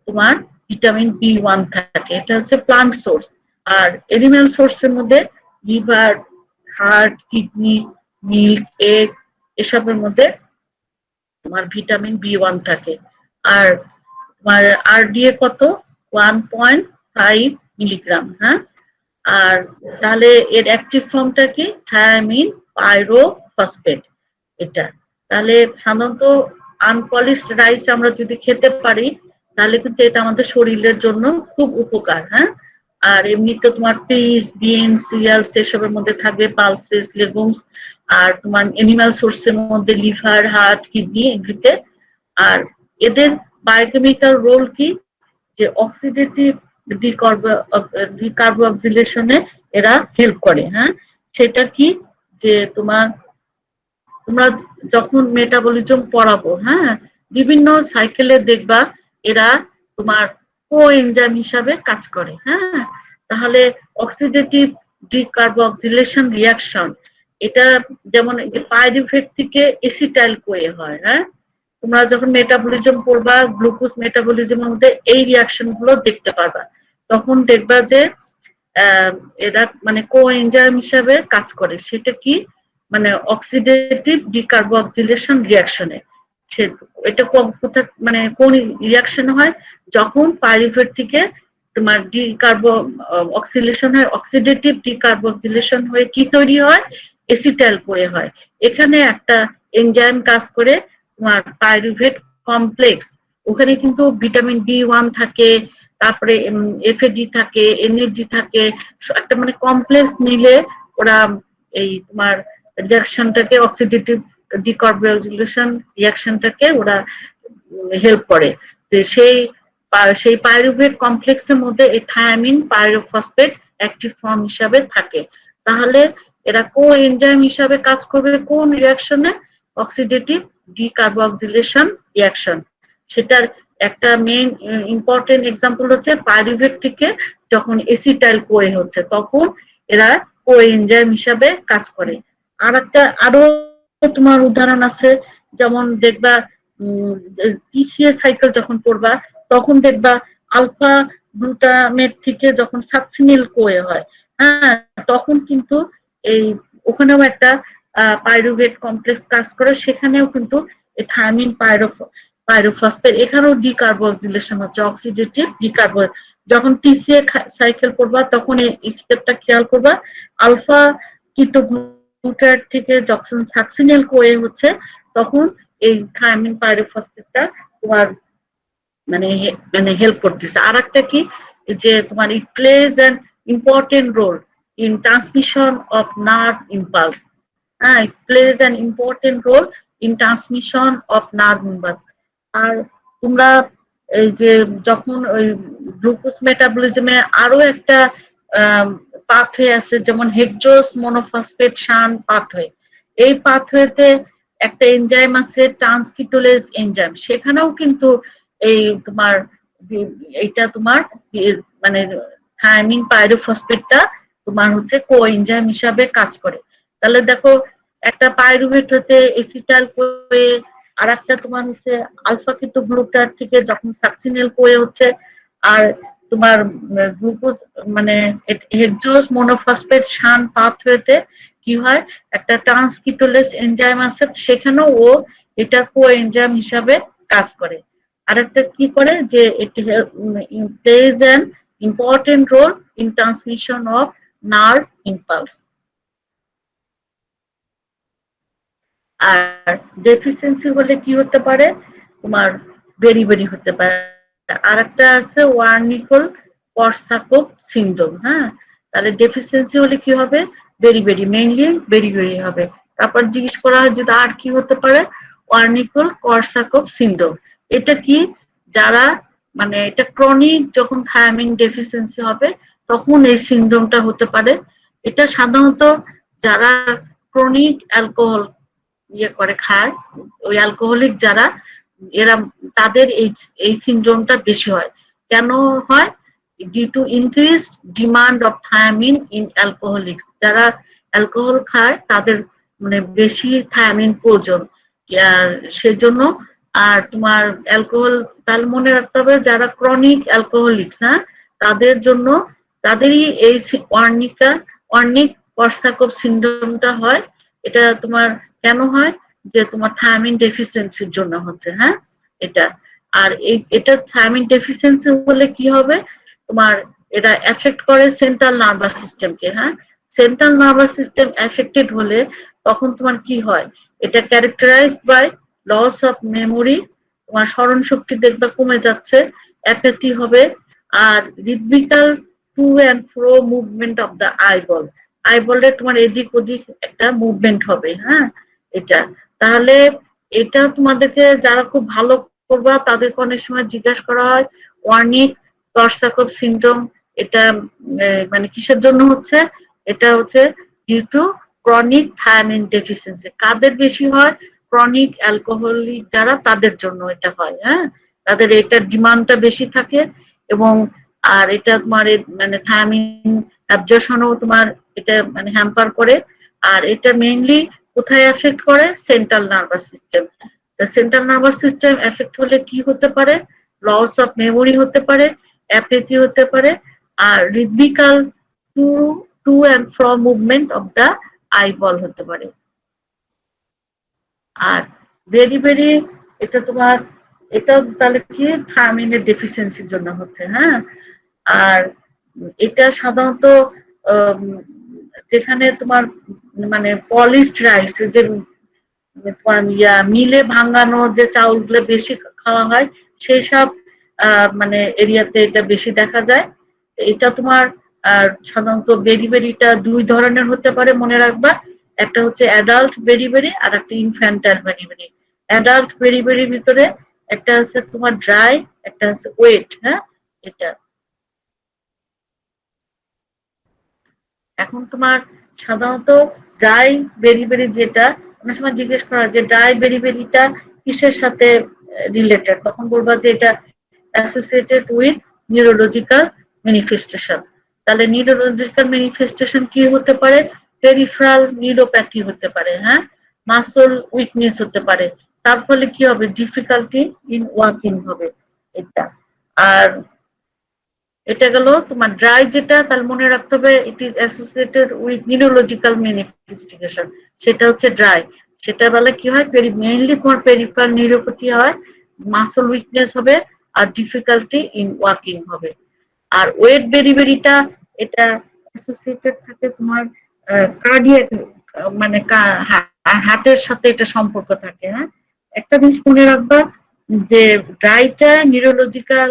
তোমার ভিটামিন বি ওয়ান থাকে, এটা হচ্ছে প্লান্ট সোর্স। আর এনিম্যাল সোর্সের মধ্যে liver, heart, kidney, milk, egg, এসবের মধ্যে তোমার ভিটামিন বি ওয়ান থাকে। আর তোমার আরডিএ কত, 1.5 মিলিগ্রাম। হ্যাঁ, আর তাহলে এর অ্যাক্টিভ ফর্মটা কি, থায়ামিন পাইরোফসফেট এটা। তাহলে সাধারণত আনপলিশড রাইস আমরা যদি খেতে পারি তাহলে কিন্তু এটা আমাদের শরীরের জন্য খুব উপকার। হ্যাঁ, আর এমনিতে তোমার পিস, বিন, সিরিয়ালস এসবের মধ্যে থাকবে পালসেস, লেগুমস, আর তোমার এনিম্যাল সোর্সের মধ্যে লিভার, হার্ট, কিডনি, এগুলিতে। আর এদের বায়োকেমিক্যাল রোল কি, যে অক্সিডেটিভ ডিকার্বক্সিলেশনে এরা হেল্প করে। হ্যাঁ, সেটা কি, যে তোমরা যখন মেটাবলিজম পড়াবো, হ্যাঁ, বিভিন্ন সাইকেলে দেখবা এরা তোমার কোএনজাইম হিসাবে কাজ করে। হ্যাঁ, তাহলে অক্সিডেটিভ ডিকার্বক্সিলেশন রিয়াকশন, এটা যেমন পাইরুভেট থেকে এসিটাইল কোয়ে হয়। হ্যাঁ, তোমরা যখন মেটাবলিজম পড়বা, গ্লুকোজ মেটাবলিজমের মধ্যে এই রিয়াকশন গুলো দেখতে পারবা, তখন দেখবা যে এরা মানে কোএনজাইম হিসাবে কাজ করে। সেটা কি, মানে অক্সিডেটিভ ডিকার্বক্সিলেশন রিয়াকশনে। এটা মানে কোন রিয়াকশন হয়, যখন পাইরুভেট থেকে তোমার অক্সিলেশন হয়, অক্সিডেটিভ ডিকার্বক্সিলেশন হয়ে কি তৈরি হয়, এসিটাইল কোয়ে হয়। এখানে একটা এনজাইম কাজ করে তোমার পাইরুভেট কমপ্লেক্স, ওখানে কিন্তু ভিটামিন বি ওয়ান থাকে, তারপরে এফএডি থাকে, এনএডি থাকে, একটা মানে কমপ্লেক্স মিলে ওরা এই তোমার রিয়াকশনটাকে, অক্সিডেটিভ ডিকার্বক্সিলেশন রিয়াকশনটাকে ওরা হেল্প করে। সেই পাইরুভেট কমপ্লেক্সের মধ্যে এই থায়ামিন পাইরোফসফেট অ্যাক্টিভ ফর্ম হিসাবে থাকে। তাহলে এরা কোএনজাইম হিসাবে কাজ করবে কোন রিয়াকশনে, অক্সিডেটিভ ডিকার্বক্সিলেশন রিয়াকশন। সেটার একটা মেইন ইম্পর্টেন্ট এক্সাম্পল হচ্ছে পাইরুভেট থেকে যখন এসিটাইল কোয়ে হচ্ছে তখন এরা কোএনজাইম হিসাবে কাজ করে। আরো তোমার উদাহরণ আছে, যেমন দেখবা টিসিএ সাইকেল যখন পড়বা তখন দেখবা আলফা গ্লুটামেট থেকে যখন সাকসিনিল কোয়ে হয়, হ্যাঁ, তখন কিন্তু এই ওখানেও একটা পাইরুভেট কমপ্লেক্স কাজ করে, সেখানেও কিন্তু থায়ামিন পাইরোফসফেট, এখানেও ডিকার্বক্সিলেশন হচ্ছে, অক্সিডেটিভ ডিকার্বো। যখন টিসিএ সাইকেল করবা তখন এই স্টেপটা খেয়াল করবা, আলফা কিটোগ্লুটার থেকে যখন সাকসিনিল কোয়ে হচ্ছে তখন এই থায়ামিন পাইরোফসফেটটা তোমার মানে মানে হেল্প করতেছে। আর একটা কি, যে তোমার it plays an important role in transmission of nerve impulse. হ্যাঁ, it plays an important role in transmission of nerve impulse. আর তোমরা এই যে যখন ওই গ্লুকোজ মেটাবলিজমে আরো একটা পাথওয়ে আছে, যেমন হেক্সোস মনোফসফেট শান পাথওয়ে। এই পাথওয়েতে একটা এনজাইম আছে ট্রান্সকিটোলেজ এনজাইম, সেখানেও কিন্তু এই তোমার এইটা তোমার মানে থায়ামিন পাইরোফসফেটটা তোমার হচ্ছে কোএনজাইম হিসাবে কাজ করে। তাহলে দেখো, একটা পাইরুভেট হতে এসিটাইল কোয়ে, আর একটা তোমার হচ্ছে আলফা কিটোগ্লুটার থেকে যখন সাকসিনিল কোয়ে হচ্ছে, আর তোমার গ্লুকোজ মানে হেক্সোস মনোফসফেট শান পাথওয়েতে কি হয়, একটা ট্রান্সকিটোলেজ এনজাইম আছে, সেখানেও ও এটা কোএনজাইম হিসাবে কাজ করে। আরেকটা কি করে, যে it plays an important role in transmission of nerve impulse। আর ডেফিসিয়েন্সি হলে কি হতে পারে, তোমার বেরি হতে পারে। আর একটা আছে ওয়ার্নিকল কর্সাকোফ সিনড্রোম। হ্যাঁ, তাহলে ডেফিসিয়েন্সি হলে কি হবে, বেরি মেইনলি বেরি হবে। তারপর জিজ্ঞেস করা হয় যদি আর কি হতে পারে, ওয়ার্নিকল কর্সাকোফ সিনড্রোম। এটা কি, যারা মানে এটা ক্রনিক যখন থায়ামিন ডেফিসিয়েন্সি হবে তখন এই সিনড্রোমটা হতে পারে। এটা সাধারণত যারা ক্রনিক অ্যালকোহল করে খায়, ওই অ্যালকোহলিক যারা, এরা তাদের এই সিনড্রোমটা বেশি হয়। কেন হয়, due to increase demand of thiamine in alcoholics. যারা অ্যালকোহল খায় তাদের মানে বেশি থায়ামিন প্রয়োজন, আর সেজন্য। আর তোমার অ্যালকোহল, তাহলে মনে রাখতে হবে যারা ক্রনিক অ্যালকোহলিক্স, হ্যাঁ, তাদের জন্য তাদেরই এই ওয়ার্নিক কর্সাকফ সিনড্রোমটা হয়। এটা তোমার কেন হয়, যে তোমার থায়ামিন ডেফিসিয়েন্সির জন্য হচ্ছে। হ্যাঁ, এটা। আর এটা থায়ামিন ডেফিসিয়েন্সি হলে কি হবে, তোমার এটা এফেক্ট করে সেন্ট্রাল নার্ভাস সিস্টেমকে। হ্যাঁ, সেন্ট্রাল নার্ভাস সিস্টেম এফেক্টেড হলে তখন তোমার কি হয়, এটা characterised by loss of memory, তোমার স্মরণ শক্তি দেখবে কমে যাচ্ছে, অ্যাপাথি হবে, আর rhythmical to and fro movement of the আইবলে তোমার এদিক ওদিক একটা মুভমেন্ট হবে। হ্যাঁ, এটা। তাহলে এটা তোমাদেরকে যারা খুব ভালো করবা তাদেরকে অনেক সময় জিজ্ঞাসা করা হয় ওয়ার্নিক কর্সাকফ সিনড্রোম এটা মানে কিসের জন্য হচ্ছে, এটা হচ্ছে due to chronic thiamine deficiency. কাদের বেশি হয়, ক্রনিক অ্যালকোহলিক যারা, তাদের জন্য এটা হয়। হ্যাঁ, তাদের এটার ডিমান্ডটা বেশি থাকে, এবং আর এটা তোমার মানে থায়ামিন অ্যাবজর্পশনও তোমার এটা মানে হ্যাম্পার করে। আর এটা মেইনলি কোথায় এফেক্ট করে, central nervous system. Central nervous system effect হলে কি হতে পারে, লস অফ মেমোরি হতে পারে, অ্যাপেথি হতে পারে, আর rhythmical to to and from movement of the eyeball হতে পারে। আর বেরি এটা তোমার, এটা তাহলে কি থায়ামিনের ডেফিসিয়েন্সির জন্য হচ্ছে। হ্যাঁ, আর এটা সাধারণত যেখানে তোমার মানে পলিশড রাইস, যে তোমার মিলে ভাঙানো যে চাউলগুলো বেশি খাওয়া হয়, সেই সব মানে এরিয়াতে এটা বেশি দেখা যায়। এটা তোমার সাধারণত বেরিটা দুই ধরনের হতে পারে, মনে রাখবা। একটা হচ্ছে অ্যাডাল্ট বেরি আর একটা ইনফ্যান্টাইল বেরি। অ্যাডাল্ট বেরির ভিতরে একটা আছে তোমার ড্রাই, একটা আছে ওয়েট। হ্যাঁ, এটা। এখন তোমার সাধারণত ড্রাই বেরি যেটা, অনেক সময় জিজ্ঞেস করা যে ড্রাই বেরিটা কিসের সাথে রিলেটেড, তখন বলবা যে এটা অ্যাসোসিয়েটেড উইথ নিউরোলজিক্যাল ম্যানিফেস্টেশন। তাহলে নিউরোলজিক্যাল ম্যানিফেস্টেশন কি হতে পারে? পেরিফেরাল নিউরোপ্যাথি হতে পারে, হ্যাঁ, মাসল উইকনেস হতে পারে, তার ফলে কি হবে? ডিফিকাল্টি ইন ওয়াকিং হবে এটা। আর এটা গেল তোমার ড্রাই যেটা, তাহলে মনে রাখতে হবে it is associated with neurological manifestation, সেটা হচ্ছে ড্রাই। সেটা বেলা কি হয়? মেইনলি তোমার পেরিফেরাল নিউরোপ্যাথি হয়, মাসল উইকনেস হবে, আর ডিফিকাল্টি ইন ওয়াকিং হবে। আর ওয়েট ভেরিভেরিটা এটা অ্যাসোসিয়েটেড থাকে তোমার কার্ডিয়াক, মানে হার্টের সাথে এটা সম্পর্ক থাকে, হ্যাঁ। একটা জিনিস মনে রাখবা যে ড্রাইটা নিউরোলজিক্যাল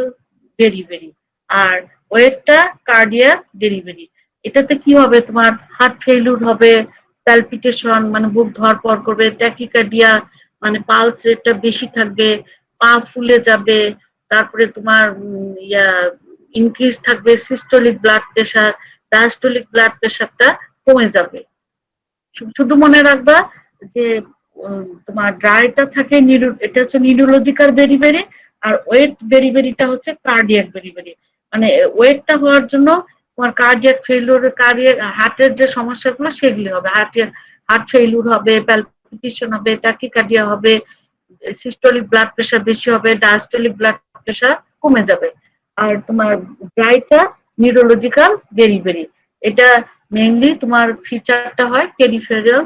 ভেরিভেরি, আর ওয়েটটা কার্ডিয়াক ডেলিভারি। এটাতে কি হবে? তোমার হার্ট ফেইলিউর হবে, প্যালপিটেশন মানে বুক ধড়ফড় করবে, ট্যাকিকার্ডিয়া মানে পালস রেটটা বেশি থাকবে, পা ফুলে যাবে, তারপরে তোমার ইনক্রিজ থাকবে systolic blood pressure, diastolic blood প্রেশারটা কমে যাবে। শুধু মনে রাখবা যে তোমার ড্রাইটা থাকে এটা হচ্ছে নিউরোলজিক্যাল ভেরিভেরি, আর ওয়েট ভেরিভেরিটা হচ্ছে কার্ডিয়াক ভেরিভেরি। মানে ওয়েটটা হওয়ার জন্য তোমার কার্ডিয়াক ফেইলিউর, কার্ডিয়াক হার্টের যে সমস্যাগুলো সেগুলি হবে, হার্ট ফেইলিউর হবে, প্যালপিটেশন হবে, ট্যাকিকার্ডিয়া হবে, সিস্টোলিক ব্লাড প্রেশার বেশি হবে, ডায়াস্টোলিক ব্লাড প্রেশার কমে যাবে। আর তোমার ড্রাইটা নিউরোলজিক্যাল ভেরিভেরি, এটা মেইনলি তোমার ফিচারটা হয় পেরিফেরাল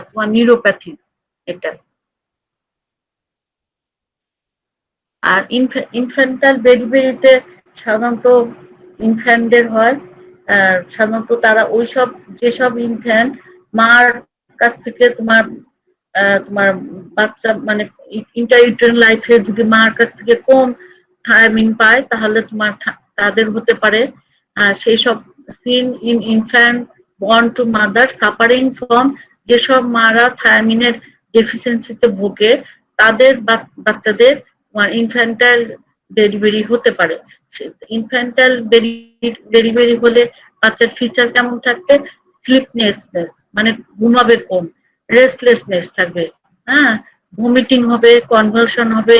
তোমার নিউরোপ্যাথি এটা। আর ইনফ্যান্টাল ভেরিভেরিতে সাধারণত ইনফ্যান্টদের হয়, সাধারণত তারা ওইসব যেসব ইনফ্যান্ট মার কাছ থেকে তোমার তোমার বাচ্চা মানে ইন্টারইউটেরাইন লাইফে যদি মার কাছ থেকে কম থায়ামিন পায় তাহলে তোমার তাদের হতে পারে সেই সব seen in infant born to mother suffering from, যেসব মারা থায়ামিনের ডেফিসিয়েন্সিতে ভোগে তাদের বাচ্চাদের ইনফ্যান্টাইল ডেলিভারি হতে পারে। ইনফ্যান্টাইল ডেলিভারি হলে বাচ্চার ফিচার কেমন থাকবে? স্লিপনেসনেস মানে ঘুমাবে কম, রেস্টলেসনেস থাকবে, হ্যাঁ, ভমিটিং হবে, কনভালশন হবে,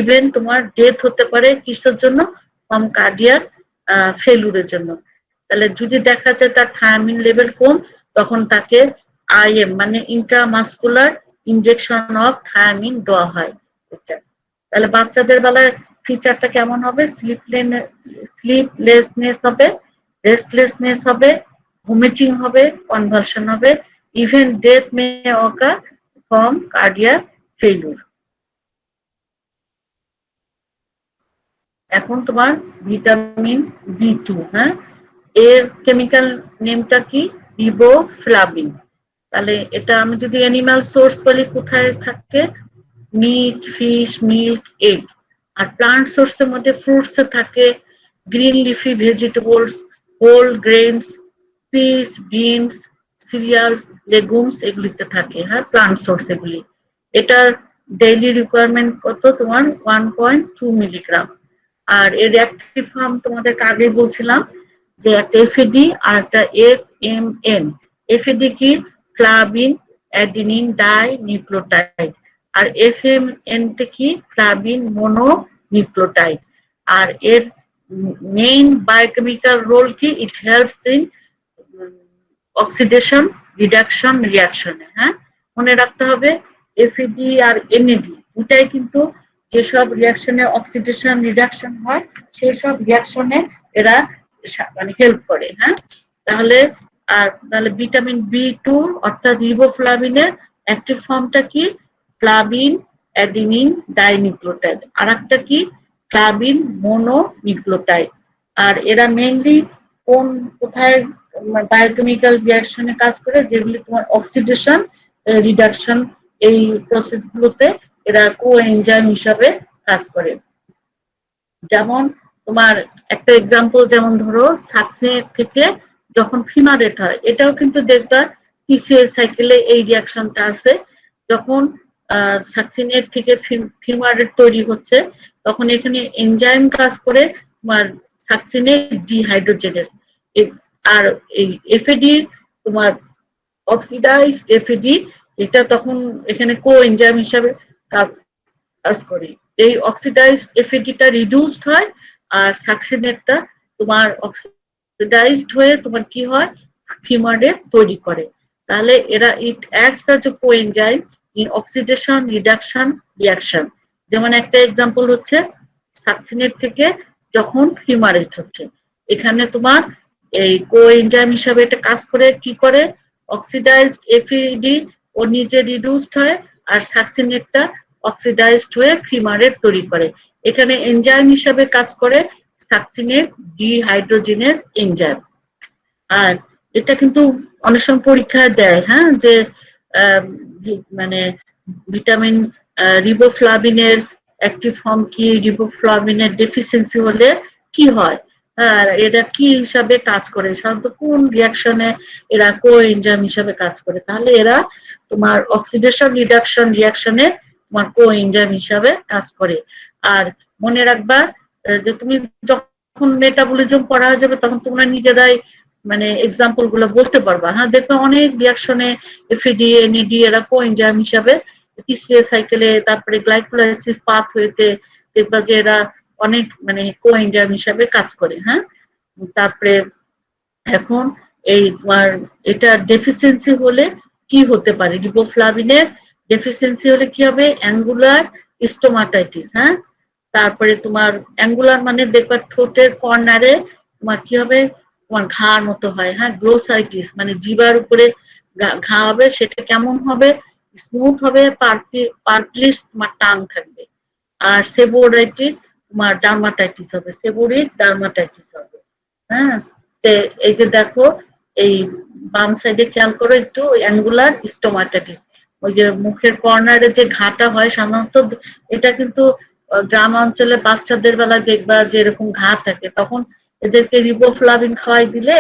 ইভেন তোমার ডেথ হতে পারে কিসের জন্য? কম কার্ডিয়াক ফেলুরের জন্য। তাহলে যদি দেখা যায় তার থায়ামিন লেভেল কম, তখন তাকে আইএম মানে ইন্ট্রামাসকুলার ইনজেকশন অফ থায়ামিন দেওয়া হয়। তাহলে বাচ্চাদের বেলায় ফিচারটা কেমন হবে? স্লিপলেসনেস হবে, রেস্টলেসনেস হবে, ভমিটিং হবে, কনভালশন হবে, even death May ochre from cardiac failure. এখন তোমার ভিটামিন B2, হ্যাঁ, এর কেমিক্যাল নেমটা কি? রিবোফ্লাভিন। তাহলে এটা আমি যদি অ্যানিমাল সোর্স বলি কোথায় থাকে? Meat, fish, milk, egg. আর প্লান্ট সোর্সের মধ্যে ফ্রুটসে থাকে green leafy vegetables, whole grains, peas, beans, cereals, legumes এগুলিতে থাকে, হ্যাঁ, প্লান্ট সোর্স এগুলি। এটার ডেইলি রিকোয়ারমেন্ট কত? তোমার 1.2 মিলিগ্রাম। আর এর অ্যাক্টিভ ফর্ম তোমাদের আগেই বলছিলাম যে একটা এফএডি আর একটা এফএমএন। এফএডি কি? Flavin adenine die nucleotide. আর এফএমএন তে কি? Flavin mono nucleotide. আর এর মেইন বায়োকেমিক্যাল রোল কি? It helps in oxidation reduction রিয়াকশনে, হ্যাঁ, মনে রাখতে হবে এফএডি আর এনএডি দুটাই কিন্তু যেসব রিয়াকশনে অক্সিডেশন রিডাকশন হয় সেই সব রিয়াকশনে এরা মানে হেল্প করে, হ্যাঁ। তাহলে তাহলে ভিটামিন B2 অর্থাৎ রিবোফ্লাভিনের অ্যাক্টিভ ফর্মটা কি? Flavin adenine dinucleotide. আর একটা কি? Flavin mono nucleotide. আর এরা মেইনলি কোথায় বায়োকেমিক্যাল রিয়াকশনে কাজ করে? যেগুলি তোমার অক্সিডেশন রিডাকশন এই প্রসেস গুলোতে এরা কোএনজাইম হিসাবে কাজ করে। যেমন তোমার একটা এক্সাম্পল, যেমন ধরো সাকসেস থেকে যখন ফিমারেট হয়, এটাও কিন্তু দেখবা পিসিএল সাইকেলে এই রিয়াকশনটা আছে। যখন সাকসিনেট থেকে ফিমারেট তৈরি হচ্ছে তখন এখানে এনজাইম কাজ করে তোমার সাকসিনেট ডিহাইড্রোজেনেস। আর এই এফএডি তোমার অক্সিডাইজড এফএডি, এটা তখন এখানে কোএনজাইম হিসাবে কাজ করে। এই অক্সিডাইজড এফএডিটা রিডিউসড হয়, আর সাকসিনেটটা তোমার অক্সিডাইজড হয়ে তোমার কি হয়, ফিমারে তৈরি করে। তাহলে এরা ইট acts as a coenzyme in oxidation reduction reaction. যেমন একটা এক্সাম্পল হচ্ছে সাকসিনেট থেকে যখন ফিমারেট হচ্ছে, এখানে তোমার এই কোএনজাইম হিসাবে এটা কাজ করে, কি করে, অক্সিডাইজড এফইডি ও নিজে রিডিউসড হয়, আর সাকসিনেটটা অক্সিডাইজড হয়ে ফিমারেট তৈরি করে। এখানে এনজাইম হিসাবে কাজ করে সাকসিনেট ডিহাইড্রোজেনেস এনজাইম। আর এটা কিন্তু অনেক সময় পরীক্ষায় দেয়, হ্যাঁ, যে মানে ভিটামিন রিবোফ্লাভিনের অ্যাক্টিভ ফর্ম কি, রিবোফ্লাভিনের ডেফিসিয়েন্সি হলে কি হয়, আর এরা কি হিসাবে কাজ করে, সাধারণত কোন রিয়াকশনে এরা কোএনজাইম হিসাবে কাজ করে। তাহলে এরা তোমার অক্সিডেশন রিডাকশন রিয়াকশনে তোমার কোএনজাইম হিসাবে কাজ করে। আর মনে রাখবা যে তুমি যখন মেটাবলিজম পড়া যাবে তখন তোমরা নিজেরাই মানে এক্সাম্পল গুলো বলতে পারবা। হ্যাঁ, দেখবে অনেক রিয়াকশনে এফএডি এনএডি এরা কোএনজাইম হিসাবে টিসিএ সাইকেলে, তারপরে গ্লাইকোলাইসিস পাথওয়েতে দেখবা যে এরা অনেক মানে কোএনজাইম হিসাবে কাজ করে। হ্যাঁ, তারপরে এখন এই এটা ডেফিসিয়েন্সি হলে কি হতে পারে, রিবোফ্লাভিনের ডেফিসিয়েন্সি হলে কি হবে, অ্যাঙ্গুলার স্টোমাটাইটিস। হ্যাঁ, তারপরে তোমার অ্যাঙ্গুলার মানে দেখবা ঠোঁটের কর্নারে তোমার কি হবে, তোমার ঘার মতো হয়। হ্যাঁ, গ্লোসাইটিস মানে জিবার উপরে ঘা হবে, সেটা কেমন হবে, স্মুথ হবে, পার্পলিশ তোমার টাং থাকবে। আর সেবোরাইটিস তোমার ডার্মাটাইটিস হবে, সেবোরিক ডার্মাটাইটিস হবে। হ্যাঁ, এই যে দেখো এই বাম সাইডে খেয়াল করো একটু, অ্যাঙ্গুলার স্টোমাটাইটিস, ওই যে মুখের কর্নারে যে ঘাটা হয় সাধারণত, এটা কিন্তু গ্রাম অঞ্চলে বাচ্চাদের বেলা দেখবা যে এরকম ঘা থাকে, তখন এদেরকে রিবোফ্লাভিন খাওয়াই দিলে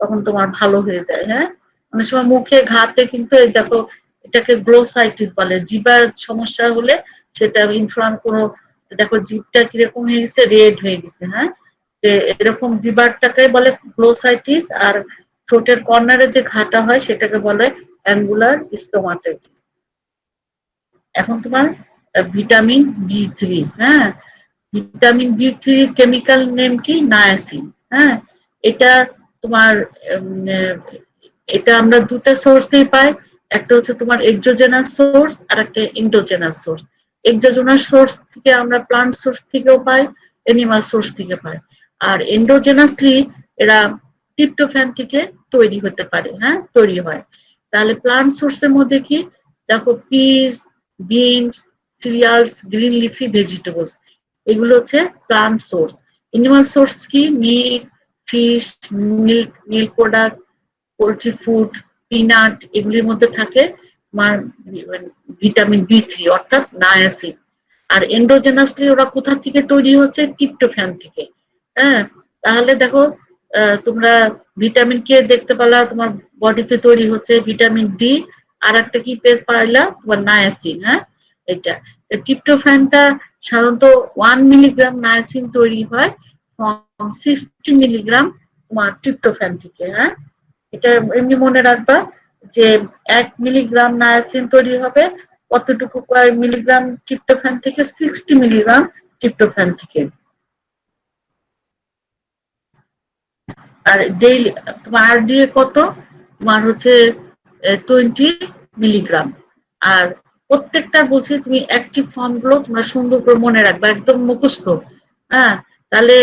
তখন তোমার ভালো হয়ে যায়। হ্যাঁ, অনেক সময় মুখে ঘাতে কিন্তু দেখো এটাকে গ্লোসাইটিস বলে, জিবার সমস্যা হলে সেটা ইনফ্লাম কোনো, দেখো জিভটা কিরকম হয়ে গেছে, রেড হয়ে গেছে। হ্যাঁ, এরকম জিবারটাকে বলে গ্লোসাইটিস, আর ঠোঁটের কর্নারে যে ঘাটা হয় সেটাকে বলে অ্যাঙ্গুলার স্টোমাটাইটিস। এখন তোমার ভিটামিন বি3। হ্যাঁ, ভিটামিন বি3 কেমিক্যাল নেম কি, নায়াসিন। হ্যাঁ, এটা তোমার এটা আমরা দুটা সোর্সেই পাই, একটা হচ্ছে তোমার এক্সোজেনাস সোর্স আর একটা এন্ডোজেনাস সোর্স। এক্সোজেনাস সোর্স থেকে আমরা প্লান্ট সোর্স থেকেও পাই, এনিমাল সোর্স থেকে পাই। আর এন্ডোজেনাসলি এরা ট্রিপ্টোফ্যান থেকে তৈরি হতে পারে। হ্যাঁ, তৈরি হয়। তাহলে প্লান্ট সোর্সের মধ্যে কি, দেখো peas, beans, cereals, green leafy vegetables, এগুলো হচ্ছে প্লান্ট সোর্স। এনিমাল সোর্স কি, meat, fish, milk product, poultry food, peanut, এগুলির মধ্যে থাকে তোমার ভিটামিন বি3 অর্থাৎ নায়াসিন। আর এন্ডোজেনাসলি ওরা কোথা থেকে তৈরি হচ্ছে, ট্রিপ্টোফ্যান থেকে। হ্যাঁ, তাহলে দেখো তোমরা ভিটামিন কে দেখতে পেলা তোমার বডিতে তৈরি হচ্ছে, ভিটামিন ডি, আর একটা কি পেয়ে পাইলা, তোমার নায়াসিন। হ্যাঁ, এটা ট্রিপ্টোফ্যানটা সাধারণত 1 মিলিগ্রাম নায়াসিন তৈরি হয় ফ্রম 60 মিলিগ্রাম তোমার ট্রিপ্টোফ্যান থেকে। হ্যাঁ, এটা এমনি মনে রাখবা যে 1 মিলিগ্রাম নায়াসিন তৈরি হবে কতটুকু মিলিগ্রাম ট্রিপ্টোফ্যান থেকে, 60 মিলিগ্রাম ট্রিপ্টোফ্যান থেকে। আর ডেইলি তোমার আর দিয়ে কত, তোমার হচ্ছে 20 মিলিগ্রাম। আর প্রত্যেকটা বলছি তুমি অ্যাক্টিভ ফর্ম গুলো তোমরা সুন্দর করে মনে রাখবা, একদম মুখস্থ। হ্যাঁ, তাহলে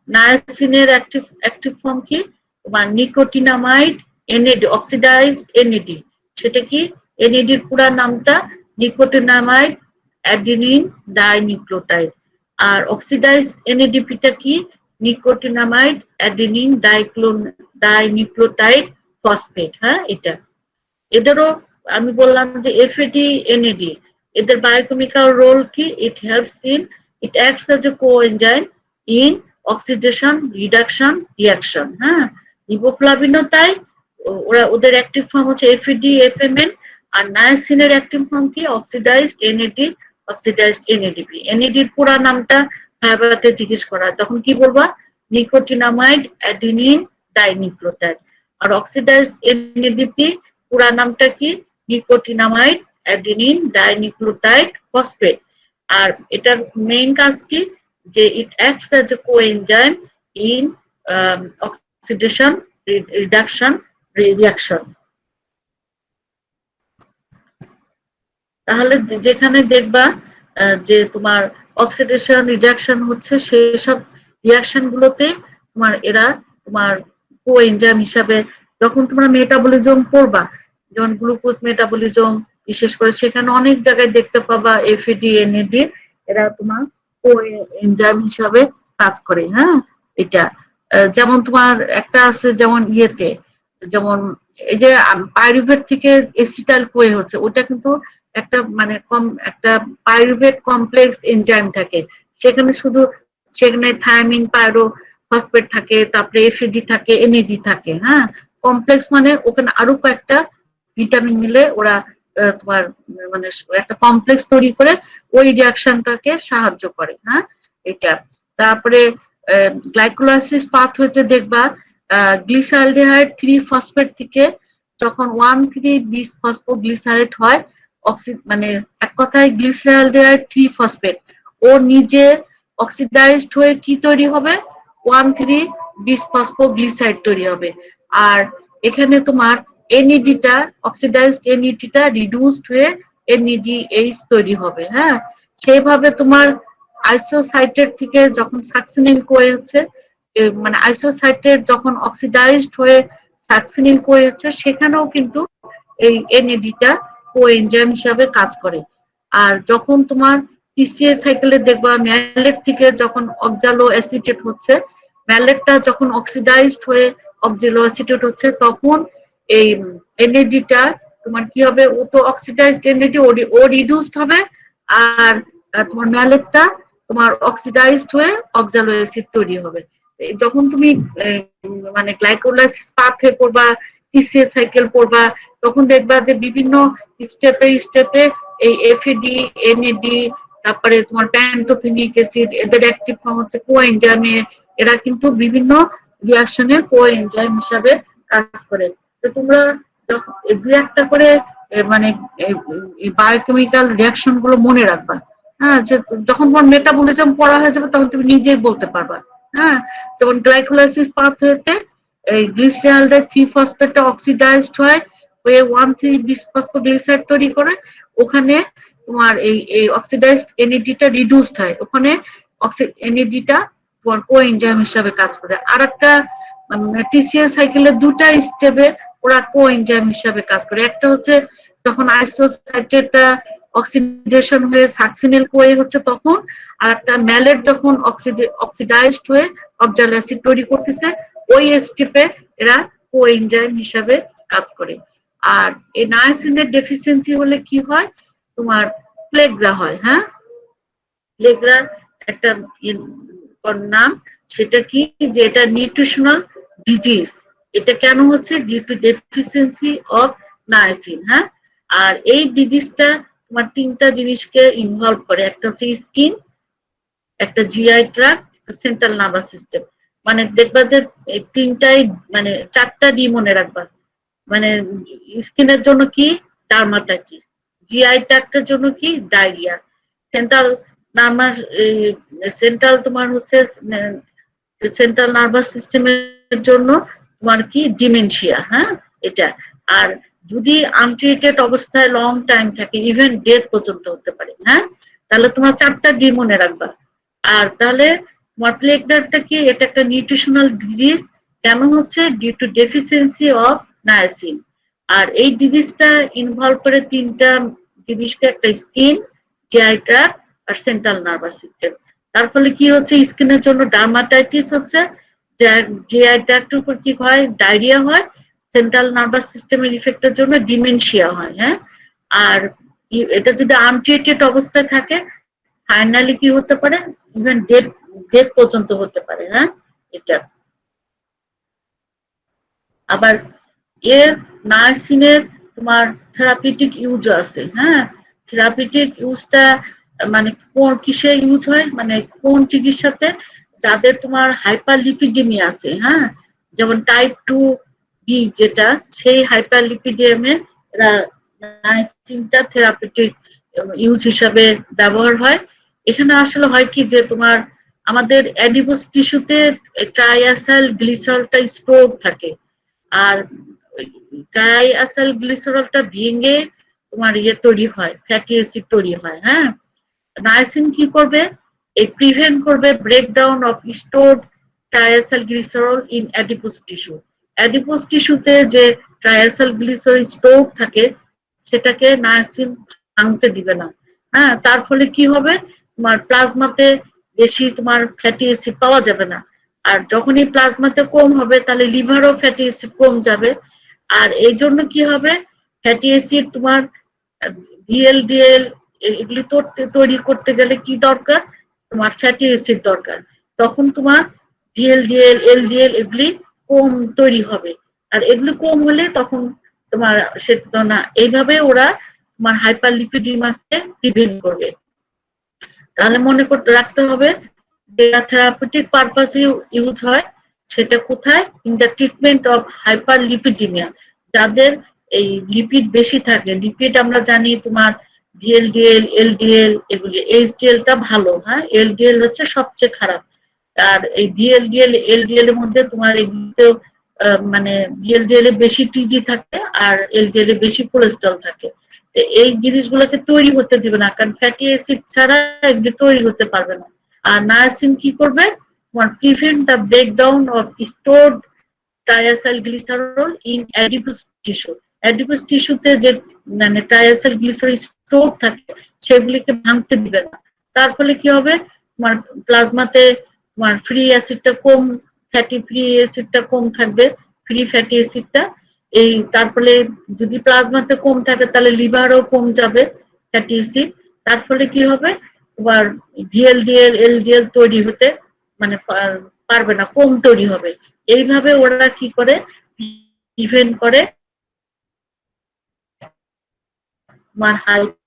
নায়াসিনের অ্যাক্টিভ ফর্ম কি, তোমার নিকোটিনামাইড এনএডি, অক্সিডাইজড এনএডি। সেটা কি, এনএডির পুরা নামটা নিকোটিনামাইড অ্যাডিনিন ডাইনিউক্লিওটাইড। আর অক্সিডাইজড এনএডিপিটা কি, নিকোটিনামাইড অ্যাডিনিন ডাইনিউক্লিওটাইড ফসফেট। হ্যাঁ, এটা এদেরও আমি বললাম যে এফএডি এনএডি, এদের বায়োকেমিক্যাল রোল কি, ইট acts as a coenzyme in oxidation reduction reaction. হ্যাঁ, রিবোফ্লাভিনও তাই, ওদের অ্যাক্টিভ ফর্ম হচ্ছে এফএডি এফএমএন। আর নায়াসিনের অ্যাক্টিভ ফর্ম কি, অক্সিডাইজড এনএডি, অক্সিডাইজড এনএডিপি। এনএডির পুরা নামটা ভাইবাতে জিজ্ঞেস করা, তখন কি বলবা, নিকোটিনামাইড অ্যাডিনিন ডাইনিউক্লিওটাইড। আর অক্সিডাইজড এনএডিপি পুরা নামটা কি, নিকোটিনামাইড অ্যাডিনিন ডাইনিউক্লিওটাইড ফসফেট। আর এটার মেইন কাজ কি, যে ইট acts as a coenzyme in oxidation reduction reaction. তাহলে যেখানে দেখবা যে তোমার অক্সিডেশন রিডাকশন হচ্ছে, সেই সব রিয়াকশন গুলোতে তোমার এরা তোমার কোএনজাইম হিসাবে, যখন তোমরা মেটাবলিজম পড়বা, যেমন গ্লুকোজ মেটাবলিজম বিশেষ করে, সেখানে অনেক জায়গায় দেখতে পাবা এফএডি এনএডি, এরা তোমার কোএনজাইম হিসাবে কাজ করে। হ্যাঁ, এটা যেমন তোমার একটা আছে, যেমন ইয়েতে, যেমন এই যে পাইরুভেট থেকে এসিটাইল কোয়ে হচ্ছে, ওটা কিন্তু একটা মানে একটা পাইরুভেট কমপ্লেক্স এনজাইম থাকে, সেখানে শুধু সেখানে থায়ামিন পাইরো ফসফেট থাকে, তারপরে এফএডি থাকে, এনএডি থাকে। হ্যাঁ, কমপ্লেক্স মানে ওখানে আরো কয়েকটা ভিটামিন মিলে ওরা তোমার মানে একটা কমপ্লেক্স তৈরি করে ওই রিয়াকশনটাকে সাহায্য করে। হ্যাঁ, এটা তারপরে গ্লাইকোলাইসিস পাথওয়েতে দেখবা গ্লিসালডিহাইড 3 ফসফেট থেকে যখন 1,3 বিসফসফোগ্লিসারেট হয়, মানে এক কথায় গ্লিসালডিহাইড 3 ফসফেট ও নিজে অক্সিডাইজড হয়ে কি তৈরি হবে, 1,3 বিসফসফোগ্লিসাইড তৈরি হবে। আর এখানে তোমার এনইডিটা, অক্সিডাইজড এনইডিটা রিডিউসড হয়ে এনইডিএইচ তৈরি হবে। হ্যাঁ, সেইভাবে তোমার আইসোসাইটেট থেকে যখন সাকসিনিল কোয়ে হচ্ছে, মানে আইসোসাইটেট যখন অক্সিডাইজড হয়ে সাকসিনিল কোয়ে হচ্ছে, সেখানেও কিন্তু এই এনএডিটা কোএনজাইম হিসাবে কাজ করে। আর যখন তোমার টিসিএ সাইকেলে দেখবা ম্যালেট থেকে যখন অক্সালো অ্যাসিটেট হচ্ছে, ম্যালেটটা যখন অক্সিডাইজড হয়ে অক্সালো অ্যাসিটেট হচ্ছে, তখন এই এনএডিটা তোমার কি হবে, ও তো অক্সিডাইজড এনএডি, ও রিডিউসড হবে, আর তোমার ম্যালেটটা তোমার অক্সিডাইজড হয়ে অক্সালো অ্যাসিড তৈরি হবে। যখন তুমি মানে গ্লাইকোলাইসিস পাথওয়ে পড়বা, টিসিএ সাইকেল পড়বা, তখন দেখবা যে বিভিন্ন স্টেপে স্টেপে এই এফএডি এনএডি, তারপরে তোমার প্যান্টোথেনিক অ্যাসিড, এদের অ্যাক্টিভ ফর্ম হচ্ছে কোএনজাইমে, এরা কিন্তু বিভিন্ন রিয়াকশনে কোএনজাইম হিসাবে কাজ করে। তো তোমরা যখন দু একটা করে মানে বায়োকেমিক্যাল রিয়াকশন গুলো মনে রাখবা। হ্যাঁ, যে যখন তোমার মেটাবলিজম পড়া হয়ে যাবে, তখন তুমি নিজেই বলতে পারবা। হ্যাঁ, যেমন গ্লাইকোলাইসিস পাথওয়েতে এই গ্লিসারলডের 3 ফসফেটটা অক্সিডাইজড হয়, হয়ে 1,3 বিসফসফোগ্লিসাইড তৈরি করে, ওখানে তোমার এই অক্সিডাইজড এনএডিটা রিডিউসড হয়, ওখানে এনএডিটা তোমার কোএনজাইম হিসাবে কাজ করে। আর একটা টিসিএ সাইকেলের দুটা স্টেপে ওরা কোএনজাইম হিসাবে কাজ করে। একটা হচ্ছে যখন আইসোসাইটেটটা অক্সিডেশন হয়ে সাকসিনিল কোয়ে হচ্ছে তখন, আর একটা ম্যালেট যখন অক্সিডাইজড হয়ে অক্সালো অ্যাসিড তৈরি করতেছে, ওই স্টেপে এরা কোএনজাইম হিসাবে কাজ করে। আর এই নায়াসিনের ডেফিসিয়েন্সি হলে কি হয়, তোমার প্লেগরা হয়। হ্যাঁ, প্লেগরা একটা নাম, সেটা কি, যে এটা নিউট্রিশনাল ডিজিজ। এটা কেন হচ্ছে, due to deficiency of niacin. হ্যাঁ, আর এই ডিজিজটা তোমার তিনটা জিনিসকে ইনভলভ করে, একটা হচ্ছে স্কিন, একটা GI tract, central nervous system. মানে দেখবা যে এই তিনটাই, মানে চারটা ডি মনে রাখবা। মানে স্কিনের জন্য কি, ডার্মাটাইটিস, জিআই ট্র্যাক্টের জন্য কি, ডায়রিয়া, সেন্ট্রাল নার্ভাস, সেন্ট্রাল তোমার হচ্ছে সেন্ট্রাল নার্ভাস সিস্টেমের জন্য তোমার কি, ডিমেনশিয়া। হ্যাঁ, এটা। আর যদি আনট্রিটেড অবস্থায় লং টাইম থাকে, ইভেন ডেথ পর্যন্ত হতে পারে। হ্যাঁ, তাহলে তোমার চারটা ডি মনে রাখবা। আর তাহলে তোমার প্লেগটা কি, এটা একটা নিউট্রিশনাল ডিজিজ। কেন হচ্ছে, due to deficiency of niacin. আর এই ডিজিজটা ইনভলভ করে তিনটা জিনিসকে, একটা স্কিন, জিআই ট্র্যাক্ট আর সেন্ট্রাল নার্ভাস সিস্টেম। তার ফলে কি হচ্ছে, স্কিনের জন্য ডার্মাটাইটিস হচ্ছে, জিআই ট্র্যাক্টের উপর কি হয়, ডায়রিয়া হয়, সেন্ট্রাল নার্ভাস সিস্টেমের ইফেক্টের জন্য ডিমেনশিয়া হয়। হ্যাঁ, আর এটা যদি আনট্রিটেড অবস্থায় থাকে, ফাইনালি কি হতে পারে, ইভেন ডেথ পর্যন্ত হতে পারে। হ্যাঁ, এটা। আবার এর নার্সিনের তোমার থেরাপিউটিক ইউজ আছে। হ্যাঁ, থেরাপিউটিক ইউজটা মানে কোন কিসে ইউজ হয়, মানে কোন চিকিৎসাতে, যাদের তোমার হাইপারলিপিডেমিয়া আছে। হ্যাঁ, যেমন টাইপ 2 বি যেটা, সেই হাইপারলিপিডেমিয়া নার্সিনটা থেরাপিউটিক ইউজ হিসাবে ব্যবহার হয়। এখানে আসলে হয় কি যে তোমার আমাদের অ্যাডিপোজ টিস্যুতে ট্রাইঅ্যাসাইল গ্লিসারলটা স্টোর থাকে, আর ট্রাইঅ্যাসাইল গ্লিসারলটা ভেঙে তোমার ইয়ে তৈরি হয়, ফ্যাটি অ্যাসিড তৈরি হয়। হ্যাঁ, নায়াসিন কি করবে, এই প্রিভেন্ট করবে breakdown of stored triacylglycerol in adipose tissue. Adipose টিস্যুতে যে ট্রাইঅ্যাসাইল গ্লিসারল স্টোর থাকে সেটাকে নায়াসিন ভাঙতে দিবে না। হ্যাঁ, তার ফলে কি হবে, তোমার প্লাজমাতে বেশি তোমার ফ্যাটি অ্যাসিড পাওয়া যাবে না। আর যখনই প্লাজমাতে কম হবে তাহলে লিভারও ফ্যাটি অ্যাসিড কম যাবে। আর এই জন্য কি হবে, ফ্যাটি অ্যাসিড তোমার ভিএলডিএল এগুলি তৈরি করতে গেলে কি দরকার, তোমার ফ্যাটি অ্যাসিড দরকার। তখন তোমার ভিএলডিএল এলডিএল এগুলি কম তৈরি হবে। আর এগুলি কম হলে তখন তোমার সেটা না, এইভাবে ওরা তোমার হাইপারলিপিডিমাকে প্রিভেন্ট করবে। তাহলে মনে করতে রাখতে হবে যেটা থেরাপিউটিক পারপাসে ইউজ হয় সেটা কোথায়, ইন দ্য ট্রিটমেন্ট অফ হাইপারলিপিডিমিয়া। যাদের এই লিপিড বেশি থাকে, লিপিড আমরা জানি তোমার ভিএলডিএল এলডিএল এগুলি, এইচডিএলটা ভালো, হ্যাঁ, এলডিএল হচ্ছে সবচেয়ে খারাপ। আর এই ভিএলডিএল এলডিএল এর মধ্যে তোমার এগুলিতেও মানে ভিএলডিএল এ বেশি টিজি থাকে আর এলডিএল এ বেশি কোলেস্ট্রল থাকে। এই জিনিসগুলোকে তৈরি হতে দিবে না, কারণ ফ্যাটি অ্যাসিড ছাড়া এগুলি তৈরি হতে পারবে না। আর নায়াসিন কি করবে, তোমার prevent the breakdown of stored triacylglycerol in adipose tissue. Adipose টিস্যুতে যে মানে ট্রাইঅ্যাসাইল গ্লিসারল স্টোর থাকে সেগুলিকে ভাঙতে দিবে না। তার ফলে কি হবে, তোমার প্লাজমাতে তোমার ফ্রি অ্যাসিডটা কম, ফ্যাটি ফ্রি অ্যাসিডটা কম থাকবে, ফ্রি ফ্যাটি অ্যাসিডটা। এই তার ফলে যদি প্লাজমাতে কম থাকে তাহলে লিভারও কম যাবে ফ্যাটি অ্যাসিড। তার ফলে কি হবে, তোমার ভিএলডিএল এলডিএল তৈরি হতে মানে পারবে না, কম তৈরি হবে। এইভাবে ওরা কি করে প্রিভেন্ট করে তোমার হাইপার